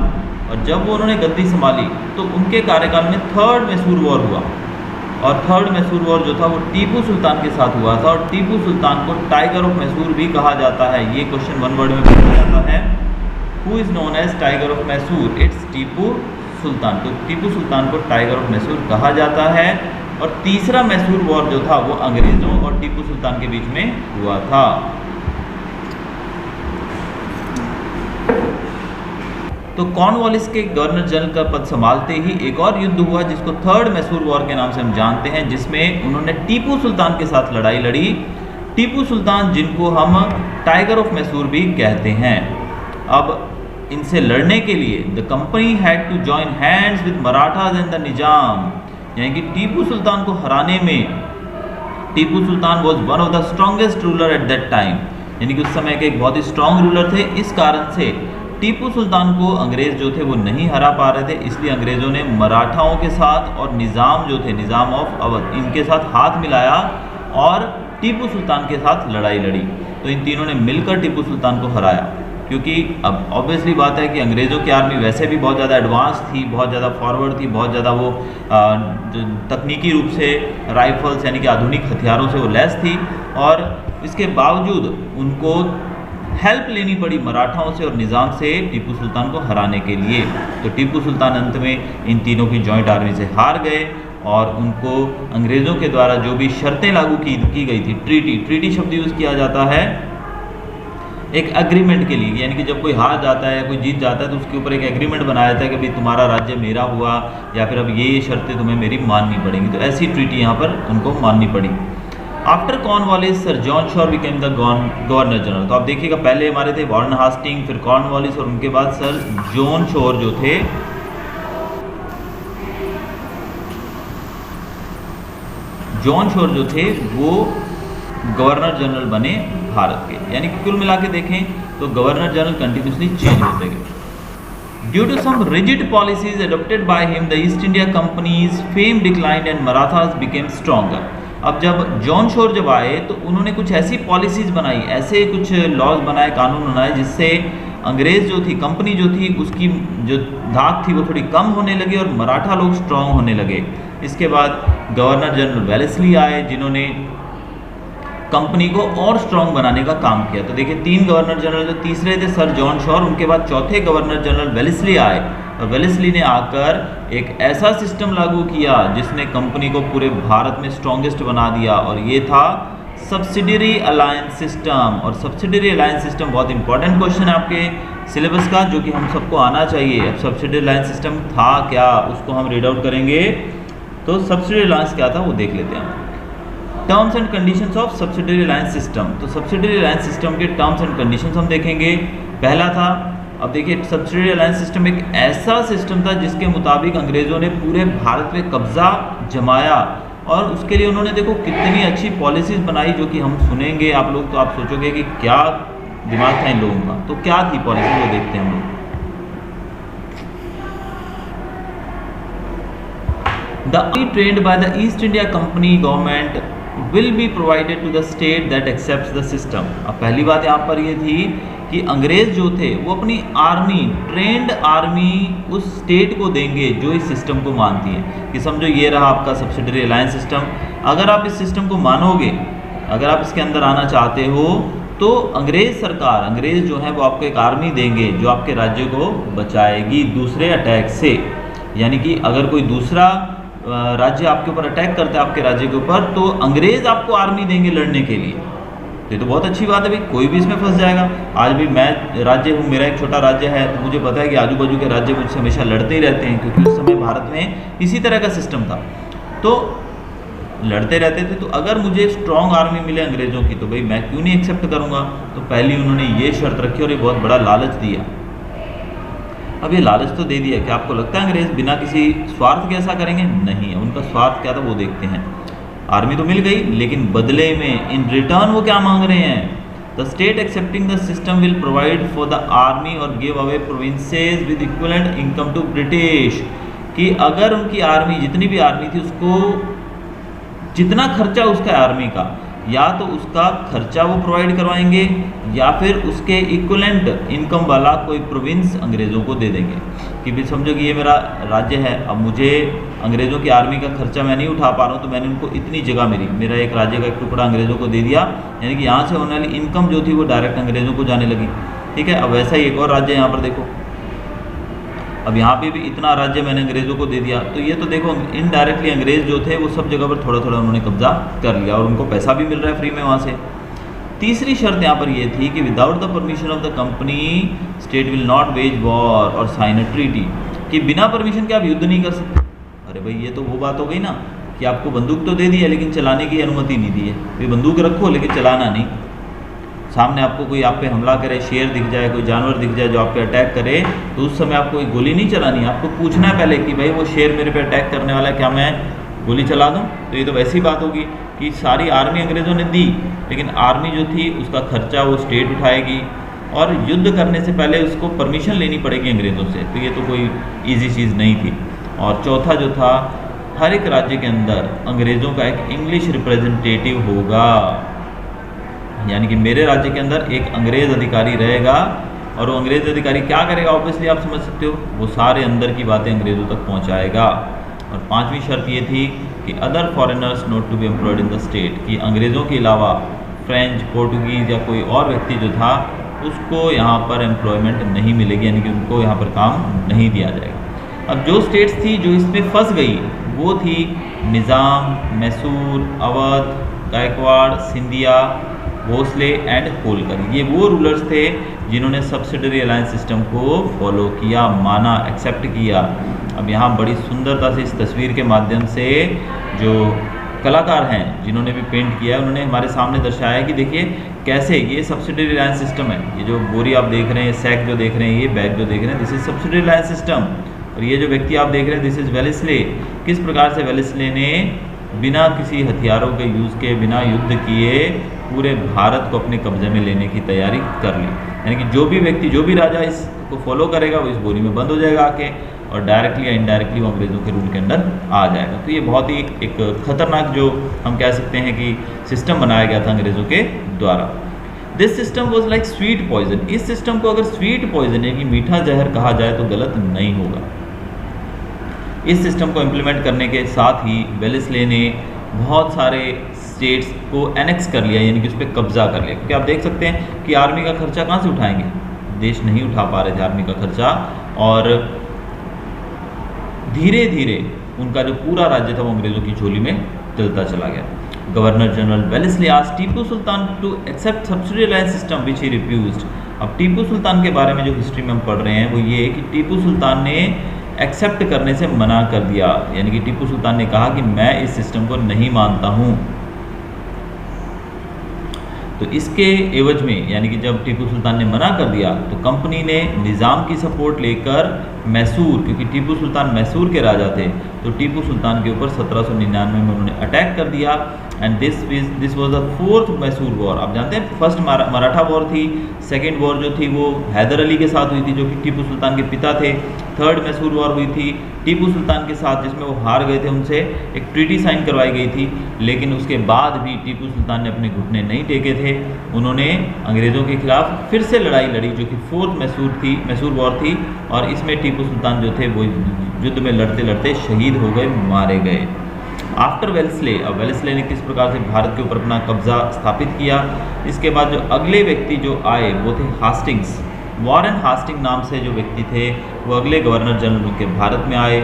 [SPEAKER 1] और जब वो उन्होंने गद्दी संभाली तो उनके कार्यकाल में थर्ड मैसूर वॉर हुआ, और थर्ड मैसूर वॉर जो था वो टीपू सुल्तान के साथ हुआ था, और टीपू सुल्तान को टाइगर ऑफ मैसूर भी कहा जाता है। ये क्वेश्चन 1 वर्ड में पूछा जाता है, who is known as tiger of Mysore? It's Tipu Sultan. तो टीपू सुल्तान को टाइगर ऑफ मैसूर कहा जाता है। और तीसरा मैसूर वॉर जो था वो अंग्रेज़ों और टीपू सुल्तान के बीच में हुआ था। तो कॉर्नवालिस के गवर्नर जनरल का पद संभालते ही एक और युद्ध हुआ, जिसको थर्ड मैसूर वॉर के नाम से हम जानते हैं, जिसमें उन्होंने टीपू सुल्तान के साथ लड़ाई लड़ी। टीपू सुल्तान, जिनको हम टाइगर ऑफ मैसूर भी कहते हैं। अब इनसे लड़ने के लिए the company had to join hands with Marathas and the Nizam. यानी कि टीपू सुल्तान को हराने में, Tipu Sultan was one of the strongest ruler at that time, यानी कि उस समय के एक बहुत ही स्ट्रॉन्ग रूलर थे। इस कारण से टीपू सुल्तान को अंग्रेज़ जो थे वो नहीं हरा पा रहे थे, इसलिए अंग्रेज़ों ने मराठाओं के साथ और निज़ाम जो थे, निज़ाम ऑफ अवध, इनके साथ हाथ मिलाया और टीपू सुल्तान के साथ लड़ाई लड़ी। तो इन तीनों ने मिलकर टीपू सुल्तान को हराया, क्योंकि अब ऑब्वियसली बात है कि अंग्रेज़ों की आर्मी वैसे भी बहुत ज़्यादा एडवांस थी, बहुत ज़्यादा फॉरवर्ड थी, बहुत ज़्यादा वो तकनीकी रूप से राइफल्स यानी कि आधुनिक हथियारों से वो लैस थी, और इसके बावजूद उनको हेल्प लेनी पड़ी मराठाओं से और निज़ाम से टीपू सुल्तान को हराने के लिए। तो टीपू सुल्तान अंत में इन तीनों की जॉइंट आर्मी से हार गए, और उनको अंग्रेज़ों के द्वारा जो भी शर्तें लागू की गई थी, ट्रीटी शब्द यूज़ किया जाता है एक एग्रीमेंट के लिए, यानी कि जब कोई हार जाता है, कोई जीत जाता है, तो उसके ऊपर एक एग्रीमेंट बनाया जाता है कि भाई तुम्हारा राज्य मेरा हुआ, या फिर अब ये शर्तें तुम्हें मेरी माननी पड़ेंगी। तो ऐसी ट्रीटी यहाँ पर उनको माननी पड़ी। After Cornwallis sir John sure became the governor general. तो आप देखिएगा पहले हमारे थे वारन हास्टिंग, फिर कॉर्नवालिस और उनके बाद सर जॉन शॉर जो थे वो गवर्नर जनरल बने भारत के। यानी कि कुल मिला के देखें तो गवर्नर जनरल कंटिन्यूसली चेंज होते गए। Due to some rigid policies adopted by him the East India company's fame declined and Marathas became stronger. अब जब जॉन शोर जब आए तो उन्होंने कुछ ऐसी पॉलिसीज बनाई, ऐसे कुछ लॉज बनाए, कानून बनाए, जिससे अंग्रेज जो थी, कंपनी जो थी, उसकी जो धाक थी वो थोड़ी कम होने लगी और मराठा लोग स्ट्रांग होने लगे। इसके बाद गवर्नर जनरल वेलेस्ली आए जिन्होंने कंपनी को और स्ट्रांग बनाने का काम किया। तो देखिए 3 गवर्नर जनरल, जो तीसरे थे सर जॉन शॉर, उनके बाद चौथे गवर्नर जनरल वेलेस्ली आए और वेलेस्ली ने आकर एक ऐसा सिस्टम लागू किया जिसने कंपनी को पूरे भारत में स्ट्रॉन्गेस्ट बना दिया और ये था सब्सिडरी अलायंस सिस्टम। और सब्सिडरी अलायंस सिस्टम बहुत इंपॉर्टेंट क्वेश्चन है आपके सिलेबस का, जो कि हम सबको आना चाहिए। अब सब्सिडरी अलायंस सिस्टम था क्या, उसको हम रीड आउट करेंगे। तो सब्सिडरी अलायंस क्या था वो देख लेते हैं। Terms and conditions of subsidiary alliance system. तो सब्सिडरी अलायंस सिस्टम के टर्म्स एंड कंडीशंस हम देखेंगे। पहला था, अब देखिए सब्सिडरी अलायंस सिस्टम एक ऐसा सिस्टम था जिसके मुताबिक अंग्रेज़ों ने पूरे भारत पे कब्जा जमाया और उसके लिए उन्होंने देखो कितनी अच्छी पॉलिसीज़ बनाई, जो कि हम सुनेंगे आप लोग तो आप सोचोगे कि क्या दिमाग था इन लोगों का। तो क्या थी पॉलिसी वो देखते हैं हम लोग। The army trained by the East India Company government will be provided to the state that accepts the system। अब पहली बात यहाँ पर ये थी कि अंग्रेज जो थे वो अपनी आर्मी, ट्रेंड आर्मी उस स्टेट को देंगे जो इस सिस्टम को मानती है। कि समझो ये रहा आपका सब्सिडरी अलायंस सिस्टम, अगर आप इस सिस्टम को मानोगे, अगर आप इसके अंदर आना चाहते हो तो अंग्रेज सरकार, अंग्रेज जो है वो आपको एक आर्मी देंगे जो आपके राज्य को बचाएगी दूसरे अटैक से। यानी कि अगर कोई दूसरा राज्य आपके ऊपर अटैक करता है आपके राज्य के ऊपर, तो अंग्रेज आपको आर्मी देंगे लड़ने के लिए। तो ये तो बहुत अच्छी बात है भाई, कोई भी इसमें फंस जाएगा। आज भी मैं राज्य हूँ, मेरा एक छोटा राज्य है, तो मुझे पता है कि आजू बाजू के राज्य मुझसे हमेशा लड़ते ही रहते हैं, क्योंकि उस समय भारत में इसी तरह का सिस्टम था, तो लड़ते रहते थे। तो अगर मुझे स्ट्रॉन्ग आर्मी मिले अंग्रेज़ों की तो भाई मैं क्यों नहीं एक्सेप्ट करूँगा। तो पहली उन्होंने ये शर्त रखी और ये बहुत बड़ा लालच दिया। अब ये लालच तो दे दिया, क्या आपको लगता है अंग्रेज बिना किसी स्वार्थ के ऐसा करेंगे? नहीं है। उनका स्वार्थ क्या था वो देखते हैं। आर्मी तो मिल गई, लेकिन बदले में इन रिटर्न वो क्या मांग रहे हैं? The state accepting the system will provide for the army और give away provinces with equivalent income to British. कि अगर उनकी आर्मी, जितनी भी आर्मी थी, उसको जितना खर्चा उसका आर्मी का, या तो उसका खर्चा वो प्रोवाइड करवाएंगे या फिर उसके इक्विवेलेंट इनकम वाला कोई प्रोविंस अंग्रेज़ों को दे देंगे। कि भी समझो कि ये मेरा राज्य है, अब मुझे अंग्रेज़ों की आर्मी का खर्चा मैं नहीं उठा पा रहा हूँ, तो मैंने उनको इतनी जगह मेरा एक राज्य का एक टुकड़ा अंग्रेज़ों को दे दिया, यानी कि यहाँ से होने वाली इनकम जो थी वो डायरेक्ट अंग्रेज़ों को जाने लगी। ठीक है। अब वैसा ही एक और राज्य यहाँ पर देखो, अब यहाँ पे भी इतना राज्य मैंने अंग्रेज़ों को दे दिया, तो ये तो देखो इनडायरेक्टली अंग्रेज़ जो थे वो सब जगह पर थोड़ा थोड़ा उन्होंने कब्जा कर लिया और उनको पैसा भी मिल रहा है फ्री में वहाँ से। तीसरी शर्त यहाँ पर ये थी कि without the permission of the company state will not veg war और साइन अ ट्रीटी। कि बिना परमिशन के आप युद्ध नहीं कर सकते। अरे भाई ये तो वो बात हो गई ना कि आपको बंदूक तो दे दी है लेकिन चलाने की अनुमति नहीं दी है। भाई बंदूक रखो लेकिन चलाना नहीं। सामने आपको कोई आप पे हमला करे, शेर दिख जाए, कोई जानवर दिख जाए जो आप पे अटैक करे, तो उस समय आपको कोई गोली नहीं चलानी है। आपको पूछना है पहले कि भाई वो शेर मेरे पे अटैक करने वाला है, क्या मैं गोली चला दूं? तो ये तो वैसी बात होगी कि सारी आर्मी अंग्रेज़ों ने दी, लेकिन आर्मी जो थी उसका खर्चा वो स्टेट उठाएगी और युद्ध करने से पहले उसको परमिशन लेनी पड़ेगी अंग्रेज़ों से। तो ये तो कोई ईजी चीज़ नहीं थी। और चौथा जो था, हर एक राज्य के अंदर अंग्रेज़ों का एक इंग्लिश रिप्रेजेंटेटिव होगा। यानी कि मेरे राज्य के अंदर एक अंग्रेज़ अधिकारी रहेगा और वो अंग्रेज़ अधिकारी क्या करेगा? ऑब्वियसली आप समझ सकते हो, वो सारे अंदर की बातें अंग्रेज़ों तक पहुंचाएगा। और पांचवी शर्त ये थी कि other foreigners not to be employed in the state. कि अंग्रेज़ों के अलावा फ्रेंच, पोर्टुगीज़ या कोई और व्यक्ति जो था उसको यहाँ पर एम्प्लॉयमेंट नहीं मिलेगी, यानी कि उनको यहाँ पर काम नहीं दिया जाएगा। अब जो स्टेट्स थी जो इसमें फंस गई वो थी निज़ाम, मैसूर, अवध, गायकवाड़, सिंधिया, भोसले एंड होलकर। ये वो रूलर्स थे जिन्होंने सब्सिडरी अलायंस सिस्टम को फॉलो किया, माना, एक्सेप्ट किया। अब यहाँ बड़ी सुंदरता से इस तस्वीर के माध्यम से जो कलाकार हैं जिन्होंने भी पेंट किया है, उन्होंने हमारे सामने दर्शाया है कि देखिए कैसे ये सब्सिडरी लाइन सिस्टम है। ये जो बोरी आप देख रहे हैं, सैक जो देख रहे हैं, ये बैग जो देख रहे हैं, this is subsidiary line system. और ये जो व्यक्ति आप देख रहे हैं, दिस इज वेलेस्ले। किस प्रकार से वेलेस्ले ने बिना किसी हथियारों के यूज़ के, बिना युद्ध किए पूरे भारत को अपने कब्जे में लेने की तैयारी कर ली। यानी कि जो भी व्यक्ति, जो भी राजा इसको फॉलो करेगा वो इस बोरी में बंद हो जाएगा आके, और डायरेक्टली या इनडायरेक्टली वो अंग्रेज़ों के रूल के अंडर आ जाएगा। तो ये बहुत ही एक खतरनाक, जो हम कह सकते हैं कि सिस्टम बनाया गया था अंग्रेज़ों के द्वारा। This system was like sweet poison. इस सिस्टम को अगर स्वीट पॉइजन यानी मीठा जहर कहा जाए तो गलत नहीं होगा। इस सिस्टम को इम्प्लीमेंट करने के साथ ही वेलेस्ले ने बहुत सारे स्टेट्स को एनेक्स कर लिया, यानी कि उस पर कब्जा कर लिया। क्योंकि आप देख सकते हैं कि आर्मी का खर्चा कहाँ से उठाएंगे, देश नहीं उठा पा रहे थे आर्मी का खर्चा, और धीरे धीरे उनका जो पूरा राज्य था वो अंग्रेज़ों की झोली में चलता चला गया। Governor general Wellesley asked Tipu Sultan to accept subsidy line system which he refused. अब टीपू सुल्तान के बारे में जो हिस्ट्री में हम पढ़ रहे हैं वो ये कि टीपू सुल्तान ने एक्सेप्ट करने से मना कर दिया, यानी कि टीपू सुल्तान ने कहा कि मैं इस सिस्टम को नहीं मानता हूँ। तो इसके एवज में, यानी कि जब टीपू सुल्तान ने मना कर दिया तो कंपनी ने निज़ाम की सपोर्ट लेकर मैसूर, क्योंकि टीपू सुल्तान मैसूर के राजा थे, तो टीपू सुल्तान के ऊपर 1799 में उन्होंने अटैक कर दिया। And this was the fourth Mysore war. आप जानते हैं फर्स्ट मराठा वॉर थी, सेकेंड वॉर जो थी वो हैदर अली के साथ हुई थी जो कि टीपू सुल्तान के पिता थे। थर्ड मैसूर वॉर हुई थी टीपू सुल्तान के साथ, जिसमें वो हार गए थे, उनसे एक ट्रीटी साइन करवाई गई थी। लेकिन उसके बाद भी टीपू सुल्तान ने अपने घुटने नहीं टेके थे, उन्होंने अंग्रेज़ों के खिलाफ फिर से लड़ाई लड़ी जो कि फोर्थ मैसूर वॉर थी। और इसमें टीपू सुल्तान जो थे वो युद्ध में लड़ते लड़ते शहीद हो गए, मारे गए। आफ्टर वेलेस्ले, अब वेलेस्ले ने किस प्रकार से भारत के ऊपर अपना कब्जा स्थापित किया। इसके बाद जो अगले व्यक्ति जो आए वो थे हास्टिंग्स। वॉरेन हास्टिंग नाम से जो व्यक्ति थे वो अगले गवर्नर जनरल उनके भारत में आए।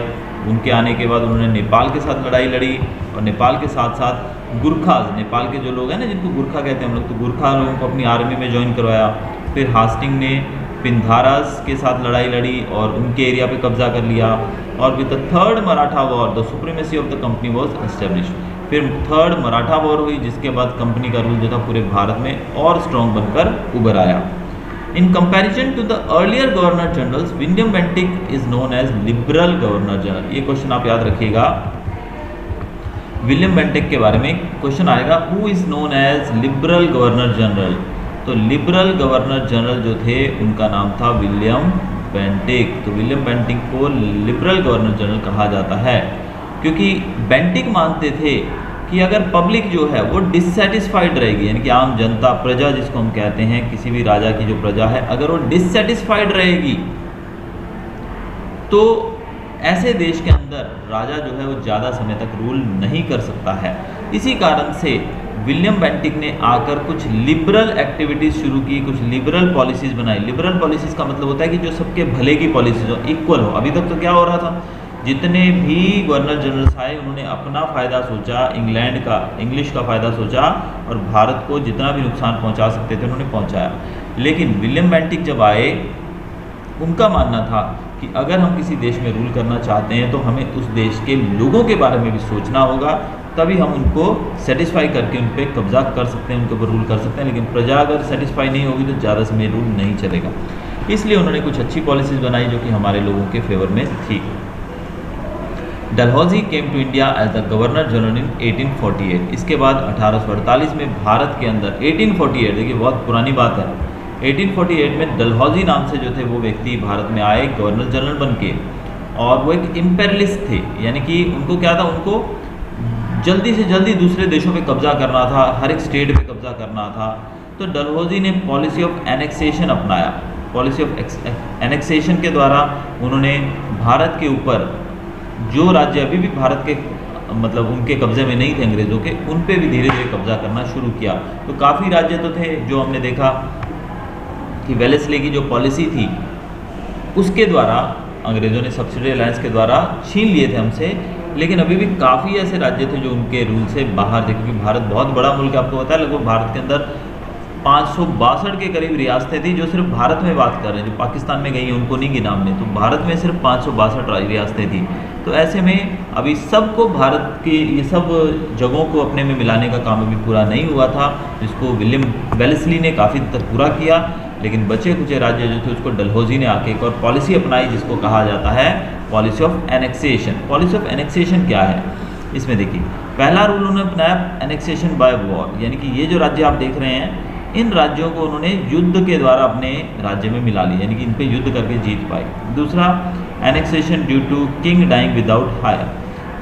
[SPEAKER 1] उनके आने के बाद उन्होंने नेपाल के साथ लड़ाई लड़ी, और नेपाल के साथ साथ गुरखाज, नेपाल के जो लोग हैं ना जिनको गुरखा कहते हैं हम लोग, तो गुरखा लोगों को अपनी आर्मी में ज्वाइन करवाया। फिर हास्टिंग ने पिंधारास के साथ लड़ाई लड़ी और उनके एरिया पे कब्जा कर लिया। और with the third Maratha war the supremacy of the company was established. फिर थर्ड मराठा वॉर हुई जिसके बाद कंपनी का रूल जो था पूरे भारत में और स्ट्रॉन्ग बनकर उभर आया। In comparison to the earlier governor generals, William Bentinck is known as liberal governor general. ये क्वेश्चन आप याद रखिएगा, विलियम बेंटिक के बारे में क्वेश्चन आएगा, who is known as liberal governor general. तो लिबरल गवर्नर जनरल जो थे उनका नाम था विलियम बेंटिक। तो विलियम बेंटिक को लिबरल गवर्नर जनरल कहा जाता है क्योंकि बेंटिक मानते थे कि अगर पब्लिक जो है वो डिससेटिस्फाइड रहेगी, यानी कि आम जनता, प्रजा जिसको हम कहते हैं, किसी भी राजा की जो प्रजा है, अगर वो डिससेटिस्फाइड रहेगी तो ऐसे देश के अंदर राजा जो है वो ज़्यादा समय तक रूल नहीं कर सकता है। इसी कारण से विलियम बेंटिक ने आकर कुछ लिबरल एक्टिविटीज़ शुरू की, कुछ लिबरल पॉलिसीज़ बनाई। लिबरल पॉलिसीज़ का मतलब होता है कि जो सबके भले की पॉलिसीज़ हो, इक्वल हो। अभी तक तो क्या हो रहा था, जितने भी गवर्नर जनरल्स आए उन्होंने अपना फ़ायदा सोचा, इंग्लैंड का, इंग्लिश का फ़ायदा सोचा, और भारत को जितना भी नुकसान पहुंचा सकते थे उन्होंने पहुंचाया। लेकिन विलियम बेंटिक जब आए, उनका मानना था कि अगर हम किसी देश में रूल करना चाहते हैं तो हमें उस देश के लोगों के बारे में भी सोचना होगा, तभी हम उनको सेटिस्फाई करके उन पर कब्जा कर सकते हैं, उनके ऊपर रूल कर सकते हैं। लेकिन प्रजा अगर सेटिस्फाई नहीं होगी तो ज़्यादा समय रूल नहीं चलेगा। इसलिए उन्होंने कुछ अच्छी पॉलिसीज़ बनाई जो कि हमारे लोगों के फेवर में थी। Dalhousie came to India as the governor general in 1848। इसके बाद 1848 में भारत के अंदर 1848, देखिए बहुत पुरानी बात है, 1848 में डलहौजी नाम से जो थे वो व्यक्ति भारत में आए गवर्नर जनरल बन के, और वो एक इम्पेरियलिस्ट थे, यानी कि उनको क्या था, उनको जल्दी से जल्दी दूसरे देशों पे कब्जा करना था, हर एक स्टेट पे कब्जा करना था। तो डलहौजी ने पॉलिसी ऑफ एनेक्सेशन अपनाया। पॉलिसी ऑफ एनेक्सेशन के द्वारा उन्होंने भारत के ऊपर जो राज्य अभी भी भारत के मतलब उनके कब्जे में नहीं थे अंग्रेज़ों के, उन पे भी धीरे धीरे कब्जा करना शुरू किया। तो काफ़ी राज्य तो थे जो हमने देखा कि वेलेस्ले की जो पॉलिसी थी उसके द्वारा अंग्रेज़ों ने सब्सिडी अलायंस के द्वारा छीन लिए थे हमसे, लेकिन अभी भी काफ़ी ऐसे राज्य थे जो उनके रूल से बाहर थे, क्योंकि भारत बहुत बड़ा मुल्क है, आपको पता है। लगभग भारत के अंदर 562 के करीब रियासतें थी जो सिर्फ भारत में बात कर रहे हैं, जो पाकिस्तान में गई हैं उनको नहीं गिना हमने, तो भारत में सिर्फ 562 रियासतें थी। तो ऐसे में अभी सबको भारत के ये सब जगहों को अपने में मिलाने का काम अभी पूरा नहीं हुआ था, जिसको विलियम वेलेस्ली ने काफ़ी तक पूरा किया। लेकिन बचे कुचे राज्य जो थे उसको डलहौजी ने आके एक और पॉलिसी अपनाई जिसको कहा जाता है policy of annexation. Policy of annexation क्या है, इसमें देखिए पहला रूल उन्होंने अपनाया एनेक्सेशन बाय वॉर, यानी कि ये जो राज्य आप देख रहे हैं इन राज्यों को उन्होंने युद्ध के द्वारा अपने राज्य में मिला लिया, यानी कि इन पे युद्ध करके जीत पाए। दूसरा annexation due to king dying without heir,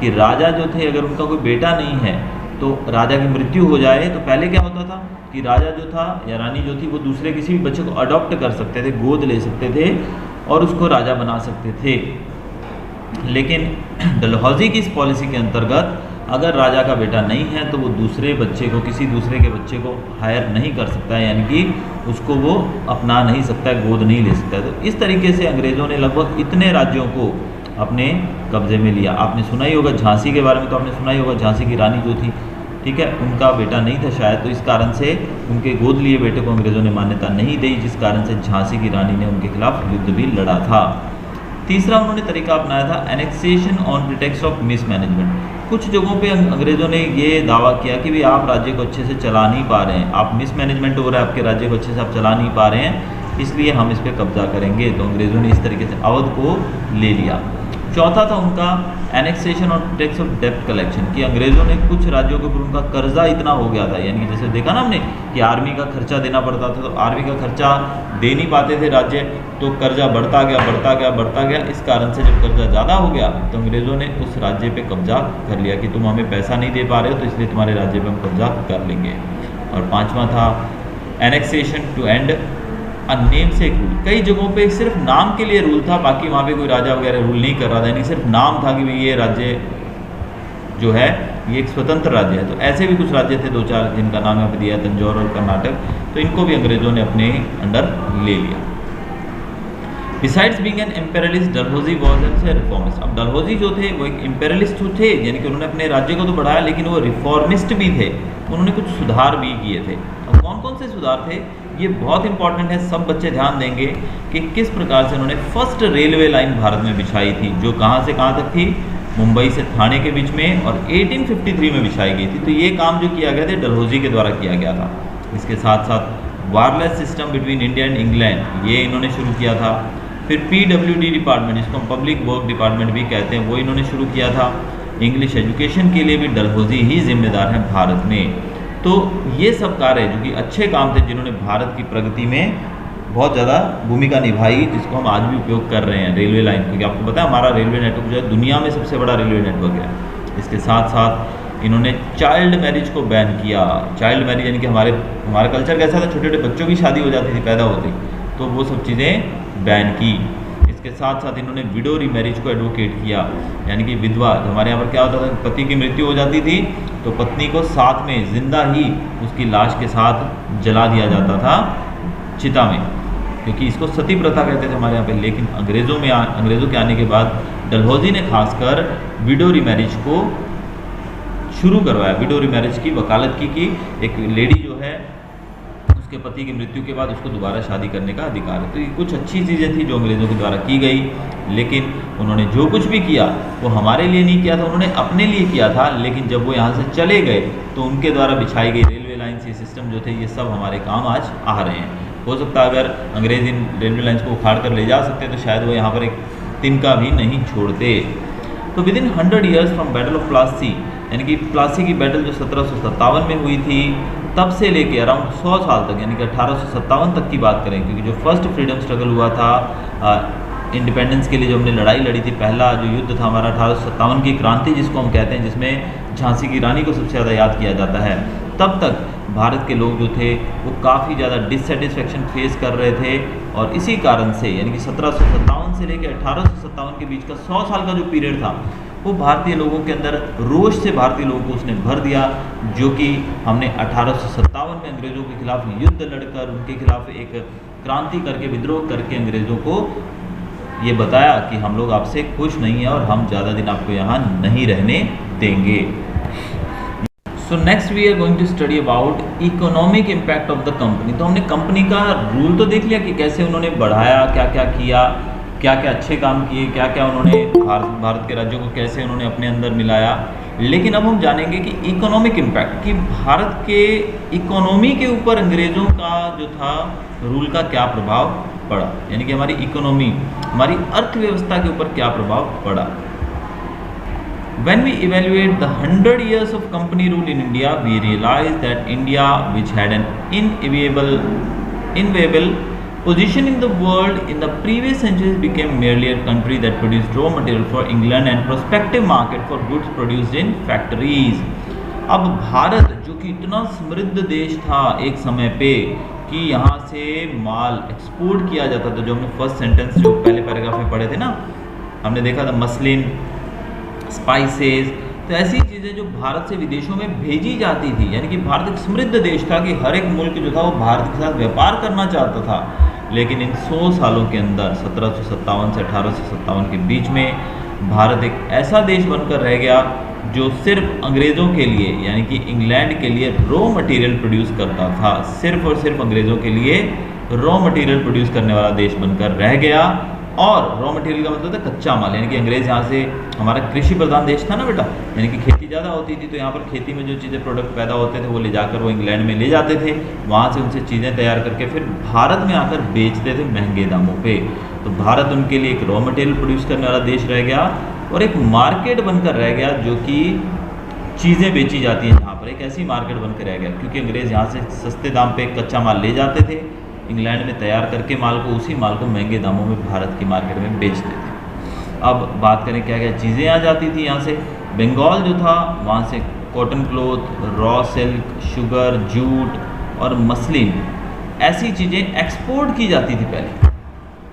[SPEAKER 1] कि राजा जो थे अगर उनका कोई बेटा नहीं है तो राजा की मृत्यु हो जाए तो पहले क्या होता था कि राजा जो था या रानी जो थी वो दूसरे किसी भी बच्चे को अडॉप्ट कर सकते थे, गोद ले सकते थे और उसको राजा बना सकते थे। लेकिन डलहौजी की इस पॉलिसी के अंतर्गत अगर राजा का बेटा नहीं है तो वो दूसरे बच्चे को, किसी दूसरे के बच्चे को हायर नहीं कर सकता है, यानी कि उसको वो अपना नहीं सकता है, गोद नहीं ले सकता है। तो इस तरीके से अंग्रेज़ों ने लगभग इतने राज्यों को अपने कब्जे में लिया। आपने सुना ही होगा झांसी के बारे में, तो आपने सुना ही होगा झांसी की रानी जो थी, ठीक है, उनका बेटा नहीं था शायद, तो इस कारण से उनके गोद लिए बेटे को अंग्रेज़ों ने मान्यता नहीं दी, जिस कारण से झांसी की रानी ने उनके खिलाफ युद्ध भी लड़ा था। तीसरा उन्होंने तरीका अपनाया था annexation on pretext of mismanagement. कुछ जगहों पे अंग्रेज़ों ने ये दावा किया कि भाई आप राज्य को अच्छे से चला नहीं पा रहे हैं, आप मिसमैनेजमेंट हो रहा है, आपके राज्य को अच्छे से आप चला नहीं पा रहे हैं, इसलिए हम इस पर कब्जा करेंगे। तो अंग्रेज़ों ने इस तरीके से अवध को ले लिया। चौथा था उनका एनेक्सेशन और टैक्स ऑफ डेप्ट कलेक्शन, कि अंग्रेज़ों ने कुछ राज्यों के ऊपर उनका कर्जा इतना हो गया था, यानी कि जैसे देखा ना हमने कि आर्मी का खर्चा देना पड़ता था, तो आर्मी का खर्चा दे नहीं पाते थे राज्य, तो कर्जा बढ़ता गया बढ़ता गया बढ़ता गया। इस कारण से जब कर्जा ज़्यादा हो गया तो अंग्रेज़ों ने उस राज्य पे कब्जा कर लिया कि तुम हमें पैसा नहीं दे पा रहे हो तो इसलिए तुम्हारे राज्य पे हम कब्जा कर लेंगे। और पाँचवा था एनेक्सेशन टू एंड नेम से एक रूल। कई जगहों पे सिर्फ नाम के लिए रूल था, बाकी वहाँ पे कोई राजा वगैरह रूल नहीं कर रहा था, यानी सिर्फ नाम था कि भाई ये राज्य जो है ये एक स्वतंत्र राज्य है। तो ऐसे भी कुछ राज्य थे दो चार जिनका नाम यहाँ पे दिया है, तंजौर और कर्नाटक, तो इनको भी अंग्रेज़ों ने अपने अंडर ले लिया। Besides being an imperialist Dalhousie was an reformist. अब डलहौजी जो थे वो एक इम्पेरियलिस्ट थे, यानी कि उन्होंने अपने राज्य को तो बढ़ाया लेकिन वो रिफॉर्मिस्ट भी थे, उन्होंने कुछ सुधार भी किए थे। अब कौन कौन से सुधार थे ये बहुत इंपॉर्टेंट है, सब बच्चे ध्यान देंगे कि किस प्रकार से उन्होंने फर्स्ट रेलवे लाइन भारत में बिछाई थी, जो कहाँ से कहाँ तक थी, मुंबई से थाने के बीच में, और 1853 में बिछाई गई थी। तो ये काम जो किया गया था डलहौजी के द्वारा किया गया था। इसके साथ साथ wireless system between India and England ये इन्होंने शुरू किया था। फिर PWD डिपार्टमेंट, जिसको हम पब्लिक वर्क डिपार्टमेंट भी कहते हैं, वो इन्होंने शुरू किया था। इंग्लिश एजुकेशन के लिए भी डलहौजी ही जिम्मेदार हैं भारत में। तो ये सब कार्य जो कि अच्छे काम थे जिन्होंने भारत की प्रगति में बहुत ज़्यादा भूमिका निभाई, जिसको हम आज भी उपयोग कर रहे हैं रेलवे लाइन, क्योंकि आपको पता है हमारा रेलवे नेटवर्क जो है दुनिया में सबसे बड़ा रेलवे नेटवर्क है। इसके साथ साथ इन्होंने चाइल्ड मैरिज को बैन किया। चाइल्ड मैरिज यानी कि हमारा कल्चर कैसा था, छोटे छोटे बच्चों की शादी हो जाती थी पैदा होती, तो वो सब चीज़ें बैन की। इसके साथ साथ इन्होंने विडो रीमैरिज को एडवोकेट किया, यानी कि विधवा, हमारे यहाँ पर क्या होता था, पति की मृत्यु हो जाती थी तो पत्नी को साथ में जिंदा ही उसकी लाश के साथ जला दिया जाता था चिता में, क्योंकि इसको सती प्रथा कहते थे हमारे यहाँ पे। लेकिन अंग्रेज़ों के आने के बाद डलहौजी ने खासकर विडो रीमैरिज को शुरू करवाया। विडो रीमैरिज की वकालत की कि एक लेडी जो है उसके पति की मृत्यु के बाद उसको दोबारा शादी करने का अधिकार है। तो ये कुछ अच्छी चीज़ें थी जो अंग्रेज़ों के द्वारा की गई, लेकिन उन्होंने जो कुछ भी किया वो हमारे लिए नहीं किया था, उन्होंने अपने लिए किया था। लेकिन जब वो यहाँ से चले गए तो उनके द्वारा बिछाई गई रेलवे लाइन से सिस्टम जो थे ये सब हमारे काम आज आ रहे हैं। हो सकता है अगर अंग्रेज़ इन रेलवे लाइन्स को उखाड़ कर ले जा सकते तो शायद वो यहाँ पर एक तिनका भी नहीं छोड़ते। तो with in 100 years from battle of Plassey, यानी कि प्लासी की बैटल जो 1757 में हुई थी, तब से लेके अराउंड 100 साल तक, यानी कि 1857 तक की बात करें, क्योंकि जो फर्स्ट फ्रीडम स्ट्रगल हुआ था इंडिपेंडेंस के लिए, जो हमने लड़ाई लड़ी थी, पहला जो युद्ध था हमारा 1857 की क्रांति जिसको हम कहते हैं, जिसमें झांसी की रानी को सबसे ज़्यादा याद किया जाता है, तब तक भारत के लोग जो थे वो काफ़ी ज़्यादा डिससेटिस्फेक्शन फेस कर रहे थे। और इसी कारण से, यानी कि 1757 से लेकर 1857 के बीच का 100 साल का जो पीरियड था वो भारतीय लोगों के अंदर रोष से भारतीय लोगों को उसने भर दिया, जो कि हमने 1857 में अंग्रेज़ों के खिलाफ युद्ध लड़कर, उनके खिलाफ एक क्रांति करके, विद्रोह करके अंग्रेज़ों को ये बताया कि हम लोग आपसे खुश नहीं हैं और हम ज़्यादा दिन आपको यहाँ नहीं रहने देंगे। So next we are going to study about economic impact of the company. तो हमने कंपनी का रूल तो देख लिया कि कैसे उन्होंने बढ़ाया, क्या क्या किया, क्या क्या अच्छे काम किए, क्या क्या उन्होंने भारत के राज्यों को कैसे उन्होंने अपने अंदर मिलाया। लेकिन अब हम जानेंगे कि इकोनॉमिक इम्पैक्ट, कि भारत के इकोनॉमी के ऊपर अंग्रेज़ों का जो था रूल का क्या प्रभाव पड़ा, यानी कि हमारी इकोनॉमी, हमारी अर्थव्यवस्था के ऊपर क्या प्रभाव पड़ा। When we evaluate the 100 years of company rule in India, we realize that India, which had an enviable position in the world in the previous centuries, became merely a country that produced raw material for England and prospective market for goods produced in factories. अब भारत जो कि इतना समृद्ध देश था एक समय पे कि यहाँ से माल एक्सपोर्ट किया जाता था, जो हमने फर्स्ट सेंटेंस जो पहले पैराग्राफ में पढ़े थे ना, हमने देखा था मसलिन, स्पाइसेस, तो ऐसी चीज़ें जो भारत से विदेशों में भेजी जाती थी, यानी कि भारत एक समृद्ध देश था कि हर एक मुल्क जो था वो भारत के साथ व्यापार करना चाहता था। लेकिन इन 100 सालों के अंदर 1757 से 1857 के बीच में भारत एक ऐसा देश बनकर रह गया जो सिर्फ अंग्रेज़ों के लिए, यानी कि इंग्लैंड के लिए रॉ मटेरियल प्रोड्यूस करता था, सिर्फ और सिर्फ अंग्रेज़ों के लिए रॉ मटेरियल प्रोड्यूस करने वाला देश बनकर रह गया। और रॉ मटेरियल का मतलब था कच्चा माल, यानी कि अंग्रेज़ यहाँ से, हमारा कृषि प्रधान देश था ना बेटा, यानी कि खेती ज़्यादा होती थी, तो यहाँ पर खेती में जो चीज़ें प्रोडक्ट पैदा होते थे वो ले जाकर वो इंग्लैंड में ले जाते थे, वहाँ से उनसे चीज़ें तैयार करके फिर भारत में आकर बेचते थे महंगे दामों पे। तो भारत उनके लिए एक रॉ मटेरियल प्रोड्यूस करने वाला देश रह गया और एक मार्केट बनकर रह गया जो कि चीज़ें बेची जाती हैं जहाँ पर, एक ऐसी मार्केट बनकर रह गया क्योंकि अंग्रेज़ यहाँ से सस्ते दाम पे कच्चा माल ले जाते थे, इंग्लैंड में तैयार करके माल को, उसी माल को महंगे दामों में भारत की मार्केट में बेचते थे। अब बात करें क्या क्या चीज़ें आ जाती थी यहाँ से। बंगाल जो था वहाँ से cotton cloth, raw silk, sugar, jute और मसलिन, ऐसी चीज़ें एक्सपोर्ट की जाती थी पहले,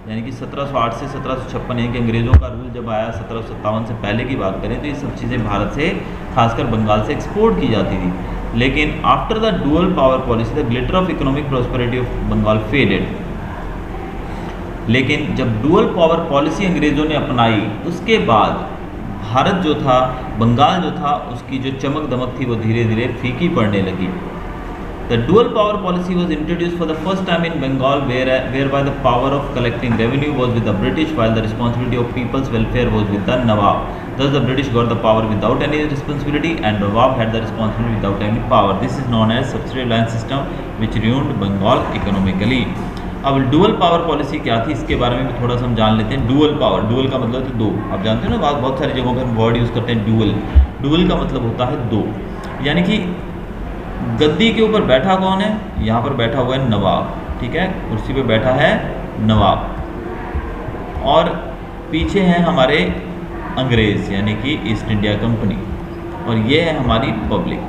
[SPEAKER 1] यानी कि 1708 से 1756, यानी कि अंग्रेज़ों का रूल जब आया 1757 से पहले की बात करें तो ये सब चीज़ें भारत से, खासकर बंगाल से एक्सपोर्ट की जाती थी। लेकिन after the dual power policy the glitter of economic prosperity of Bengal faded. लेकिन जब डुअल पावर पॉलिसी अंग्रेज़ों ने अपनाई उसके बाद भारत जो था, बंगाल जो था, उसकी जो चमक दमक थी वो धीरे धीरे फीकी पड़ने लगी। The dual power policy was introduced for the first time in Bengal, whereby the power of collecting revenue was with the British, while the responsibility of people's welfare was with the Nawab. Thus, the British got the power without any responsibility, and Nawab had the responsibility without any power. This is known as subsidy alliance system, which ruined Bengal economically. अब dual power policy क्या थी, इसके बारे में भी थोड़ा सा हम जान लेते हैं। डुअल पावर, डुअल का मतलब है दो, आप जानते हो ना, बहुत सारी जगहों पर हम वर्ड यूज़ करते हैं डुअल। डुअल का मतलब होता है दो, यानी कि गद्दी के ऊपर बैठा कौन है, यहाँ पर बैठा हुआ है नवाब, ठीक है, कुर्सी पे बैठा है नवाब, और पीछे हैं हमारे अंग्रेज़ यानी कि ईस्ट इंडिया कंपनी, और ये है हमारी पब्लिक।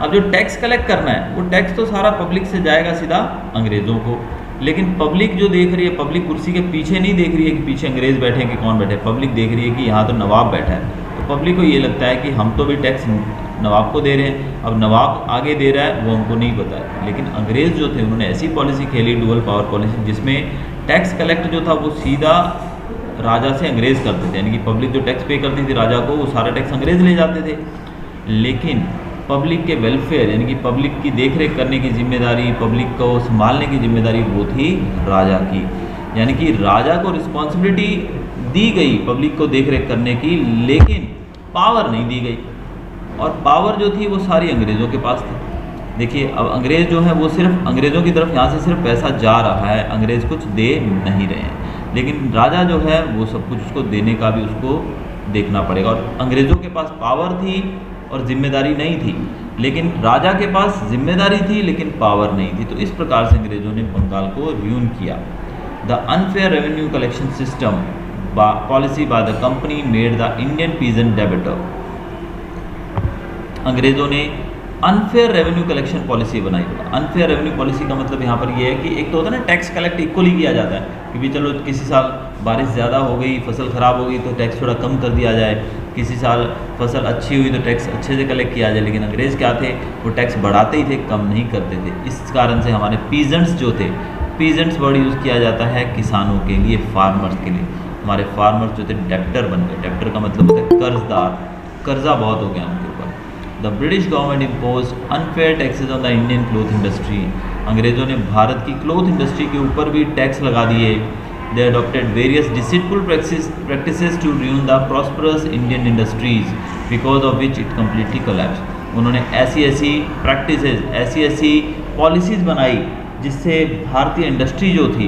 [SPEAKER 1] अब जो टैक्स कलेक्ट करना है वो टैक्स तो सारा पब्लिक से जाएगा सीधा अंग्रेज़ों को, लेकिन पब्लिक जो देख रही है, पब्लिक कुर्सी के पीछे नहीं देख रही है कि पीछे अंग्रेज़ बैठे हैं कि कौन बैठे हैं, पब्लिक देख रही है कि यहाँ तो नवाब बैठा है। तो पब्लिक को ये लगता है कि हम तो भी टैक्स नवाब को दे रहे हैं, अब नवाब आगे दे रहा है वो हमको नहीं पता है। लेकिन अंग्रेज़ जो थे उन्होंने ऐसी पॉलिसी खेली, डुअल पावर पॉलिसी, जिसमें टैक्स कलेक्ट जो था वो सीधा राजा से अंग्रेज़ करते थे, यानी कि पब्लिक जो टैक्स पे करती थी राजा को, वो सारा टैक्स अंग्रेज़ ले जाते थे। लेकिन पब्लिक के वेलफेयर, यानी कि पब्लिक की देखरेख करने की जिम्मेदारी, पब्लिक को संभालने की जिम्मेदारी वो थी राजा की, यानी कि राजा को रिस्पॉन्सिबिलिटी दी गई पब्लिक को देखरेख करने की, लेकिन पावर नहीं दी गई, और पावर जो थी वो सारी अंग्रेज़ों के पास थी। देखिए अब अंग्रेज़ जो है वो सिर्फ अंग्रेज़ों की तरफ यहाँ से सिर्फ पैसा जा रहा है, अंग्रेज़ कुछ दे नहीं रहे हैं, लेकिन राजा जो है वो सब कुछ उसको देने का भी उसको देखना पड़ेगा। और अंग्रेज़ों के पास पावर थी और जिम्मेदारी नहीं थी, लेकिन राजा के पास जिम्मेदारी थी लेकिन पावर नहीं थी। तो इस प्रकार से अंग्रेज़ों ने बंगाल को र्यून किया। The unfair revenue collection system policy by the company made the Indian peasant debtor. अंग्रेज़ों ने अनफेयर रेवेन्यू कलेक्शन पॉलिसी बनाई। अनफेयर रेवेन्यू पॉलिसी का मतलब यहाँ पर ये है कि एक तो होता है ना टैक्स कलेक्ट इक्वली किया जाता है कि भी चलो किसी साल बारिश ज़्यादा हो गई, फसल ख़राब हो गई तो टैक्स थोड़ा कम कर दिया जाए, किसी साल फसल अच्छी हुई तो टैक्स अच्छे से कलेक्ट किया जाए। लेकिन अंग्रेज़ क्या थे, वो टैक्स बढ़ाते ही थे, कम नहीं करते थे। इस कारण से हमारे पीजेंट्स जो थे, पीजेंट्स वर्ड यूज़ किया जाता है किसानों के लिए, फार्मर्स के लिए। हमारे फार्मर्स जो थे डेप्टर बन गए। डेप्टर का मतलब होता है कर्जदार, कर्जा बहुत हो गया उनके ऊपर। The British government impose unfair taxes on the Indian cloth industry. अंग्रेज़ों ने भारत की क्लोथ इंडस्ट्री के ऊपर भी टैक्स लगा दिए। They adopted various deceitful practices to ruin the prosperous Indian industries because of which it completely collapse. उन्होंने ऐसी ऐसी प्रैक्टिसेस, ऐसी ऐसी पॉलिसीज़ बनाई जिससे भारतीय इंडस्ट्री जो थी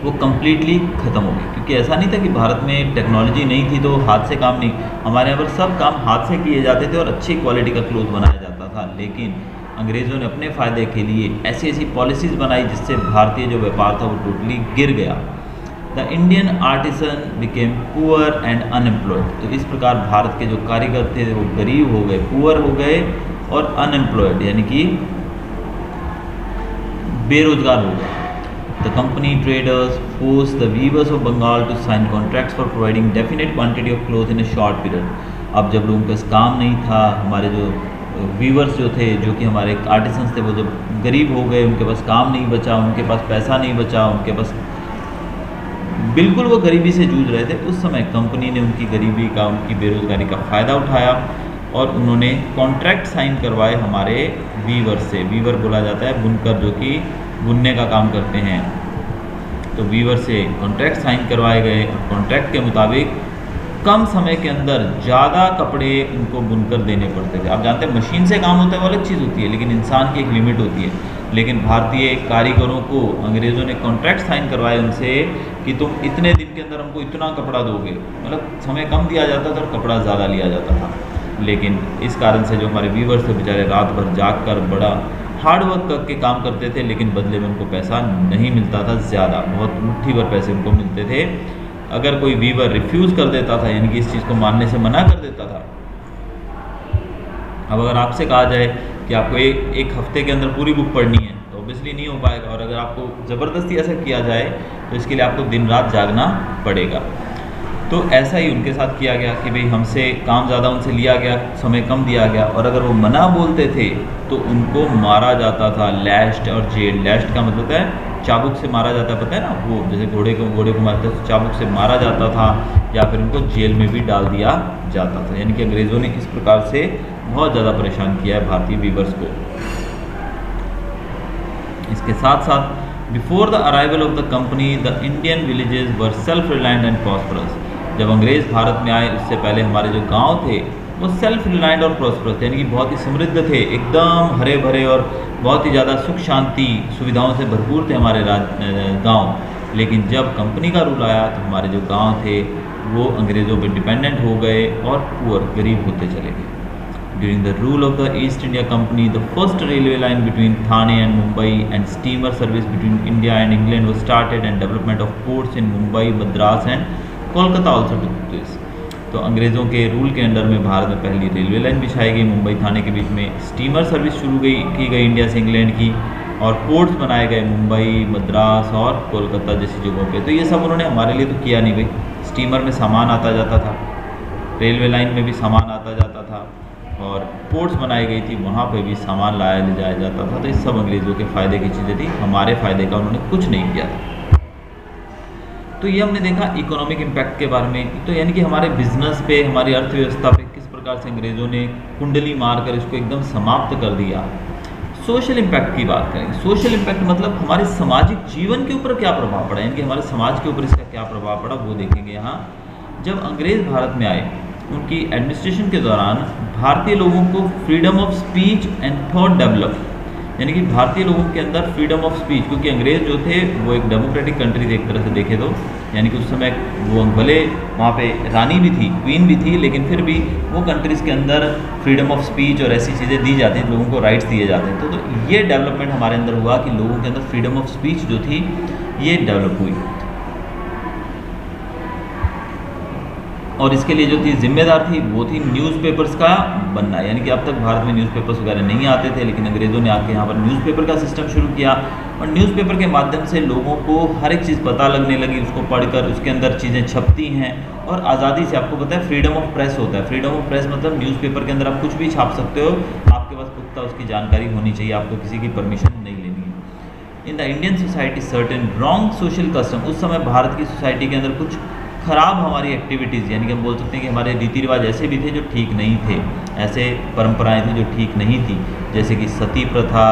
[SPEAKER 1] वो कम्प्लीटली ख़त्म हो गई। क्योंकि ऐसा नहीं था कि भारत में टेक्नोलॉजी नहीं थी तो हाथ से काम नहीं, हमारे यहाँ पर सब काम हाथ से किए जाते थे और अच्छी क्वालिटी का क्लोथ बनाया जाता था। लेकिन अंग्रेज़ों ने अपने फ़ायदे के लिए ऐसी ऐसी पॉलिसीज़ बनाई जिससे भारतीय जो व्यापार था वो टोटली गिर गया। The Indian artisan became poor and unemployed. तो इस प्रकार भारत के जो कारीगर थे वो गरीब हो गए, पुअर हो गए और अनएम्प्लॉयड यानी कि बेरोजगार हो गए। The company traders forced the weavers of Bengal to sign contracts for providing definite quantity of cloth in a short period. अब जब लोगों के पास काम नहीं था, हमारे जो वीवर्स जो थे, जो कि हमारे आर्टिसंस थे, वो जब गरीब हो गए, उनके पास काम नहीं बचा, उनके पास पैसा नहीं बचा, उनके पास बिल्कुल वो गरीबी से जूझ रहे थे। उस समय कंपनी ने उनकी गरीबी का, उनकी बेरोजगारी का फ़ायदा उठाया और उन्होंने कॉन्ट्रैक्ट साइन करवाए हमारे वीवर से। वीवर बोला जाता है बुनकर, जो कि बुनने का काम करते हैं। तो वीवर से कॉन्ट्रैक्ट साइन करवाए गए और कॉन्ट्रैक्ट के मुताबिक कम समय के अंदर ज़्यादा कपड़े उनको बुनकर देने पड़ते थे। आप जानते हैं मशीन से काम होता है वो अलग चीज़ होती है, लेकिन इंसान की एक लिमिट होती है। लेकिन भारतीय कारीगरों को अंग्रेज़ों ने कॉन्ट्रैक्ट साइन करवाए उनसे कि तुम इतने दिन के अंदर हमको इतना कपड़ा दोगे। मतलब समय कम दिया जाता था और कपड़ा ज़्यादा लिया जाता था। लेकिन इस कारण से जो हमारे वीवर्स थे बेचारे रात भर जाग कर बड़ा हार्ड वर्क करके काम करते थे, लेकिन बदले में उनको पैसा नहीं मिलता था ज़्यादा, बहुत मुट्ठी भर पैसे उनको मिलते थे। अगर कोई वीवर रिफ्यूज़ कर देता था, यानी कि इस चीज़ को मानने से मना कर देता था। अब अगर आपसे कहा जाए कि आपको एक हफ्ते के अंदर पूरी बुक पढ़नी है तो ऑब्वियसली नहीं हो पाएगा, और अगर आपको ज़बरदस्ती ऐसा किया जाए तो इसके लिए आपको दिन रात जागना पड़ेगा। तो ऐसा ही उनके साथ किया गया कि भाई हमसे काम ज़्यादा उनसे लिया गया, समय कम दिया गया, और अगर वो मना बोलते थे तो उनको मारा जाता था। लैश्ड और जेल, लैश्ड का मतलब है चाबुक से मारा जाता है, पता है ना, वो जैसे घोड़े को मारते थे, चाबुक से मारा जाता था, या फिर उनको जेल में भी डाल दिया जाता था। यानी कि अंग्रेज़ों ने इस प्रकार से बहुत ज़्यादा परेशान किया है भारतीय वीवर्स को। इसके साथ साथ before the arrival of the company the Indian villages were self reliant and prosperous. जब अंग्रेज़ भारत में आए उससे पहले हमारे जो गांव थे वो सेल्फ रिलायंट और प्रॉस्परस थे, यानी कि बहुत ही समृद्ध थे, एकदम हरे भरे और बहुत ही ज़्यादा सुख शांति सुविधाओं से भरपूर थे हमारे गांव। लेकिन जब कंपनी का रूल आया तो हमारे जो गांव थे वो अंग्रेज़ों पर डिपेंडेंट हो गए और पुअर, गरीब होते चले गए। During the rule of the East India Company, the first railway line between Thane and Mumbai and steamer service between India and England was started, and development of ports in Mumbai, Madras and Kolkata also took place. तो अंग्रेज़ों के rule के under में भारत में पहली railway line बिछाई गई, मुंबई थाने के बीच में स्टीमर सर्विस शुरू की गई इंडिया से इंग्लैंड की, और पोर्ट्स बनाए गए मुंबई, मद्रास और कोलकाता जैसी जगहों पे। तो ये सब उन्होंने हमारे लिए तो किया नहीं भाई। स्टीमर में सामान आता जाता था, रेलवे लाइन में भी सामान आता जाता था, और पोर्ट्स बनाई गई थी, वहाँ पे भी सामान लाया ले जाया जाता था। तो ये सब अंग्रेज़ों के फ़ायदे की चीज़ें थी, हमारे फ़ायदे का उन्होंने कुछ नहीं किया था। तो ये हमने देखा इकोनॉमिक इम्पैक्ट के बारे में। तो यानी कि हमारे बिजनेस पे, हमारी अर्थव्यवस्था पे किस प्रकार से अंग्रेज़ों ने कुंडली मार कर इसको एकदम समाप्त कर दिया। सोशल इम्पैक्ट की बात करेंगे। सोशल इम्पैक्ट मतलब हमारे सामाजिक जीवन के ऊपर क्या प्रभाव पड़ा, यानी कि हमारे समाज के ऊपर इसका क्या प्रभाव पड़ा वो देखेंगे यहाँ। जब अंग्रेज़ भारत में आए उनकी एडमिनिस्ट्रेशन के दौरान भारतीय लोगों को freedom of speech and thought develop, यानी कि भारतीय लोगों के अंदर फ्रीडम ऑफ स्पीच, क्योंकि अंग्रेज़ जो थे वो एक डेमोक्रेटिक कंट्री थे एक तरह से देखे तो, यानी कि उस समय वो भले वहाँ पे रानी भी थी, क्वीन भी थी, लेकिन फिर भी वो कंट्रीज़ के अंदर फ्रीडम ऑफ स्पीच और ऐसी चीज़ें दी जाती थी, लोगों को राइट्स दिए जाते थे। तो ये डेवलपमेंट हमारे अंदर हुआ कि लोगों के अंदर फ्रीडम ऑफ स्पीच जो थी ये डेवलप हुई, और इसके लिए जो थी जिम्मेदार थी वो थी न्यूज़पेपर्स का बनना। यानी कि अब तक भारत में न्यूज़पेपर्स वगैरह नहीं आते थे, लेकिन अंग्रेज़ों ने आके यहाँ पर न्यूज़पेपर का सिस्टम शुरू किया, और न्यूज़पेपर के माध्यम से लोगों को हर एक चीज़ पता लगने लगी, उसको पढ़कर उसके अंदर चीज़ें छपती हैं, और आज़ादी से, आपको पता है फ्रीडम ऑफ प्रेस होता है। फ्रीडम ऑफ प्रेस मतलब न्यूज़पेपर के अंदर आप कुछ भी छाप सकते हो, आपके पास पुख्ता उसकी जानकारी होनी चाहिए, आपको किसी की परमिशन नहीं लेनी है। In the Indian society certain wrong social custom, उस समय भारत की सोसाइटी के अंदर कुछ खराब हमारी एक्टिविटीज़, यानी कि हम बोल सकते हैं कि हमारे रीति रिवाज ऐसे भी थे जो ठीक नहीं थे, ऐसे परंपराएं थी जो ठीक नहीं थी, जैसे कि सती प्रथा,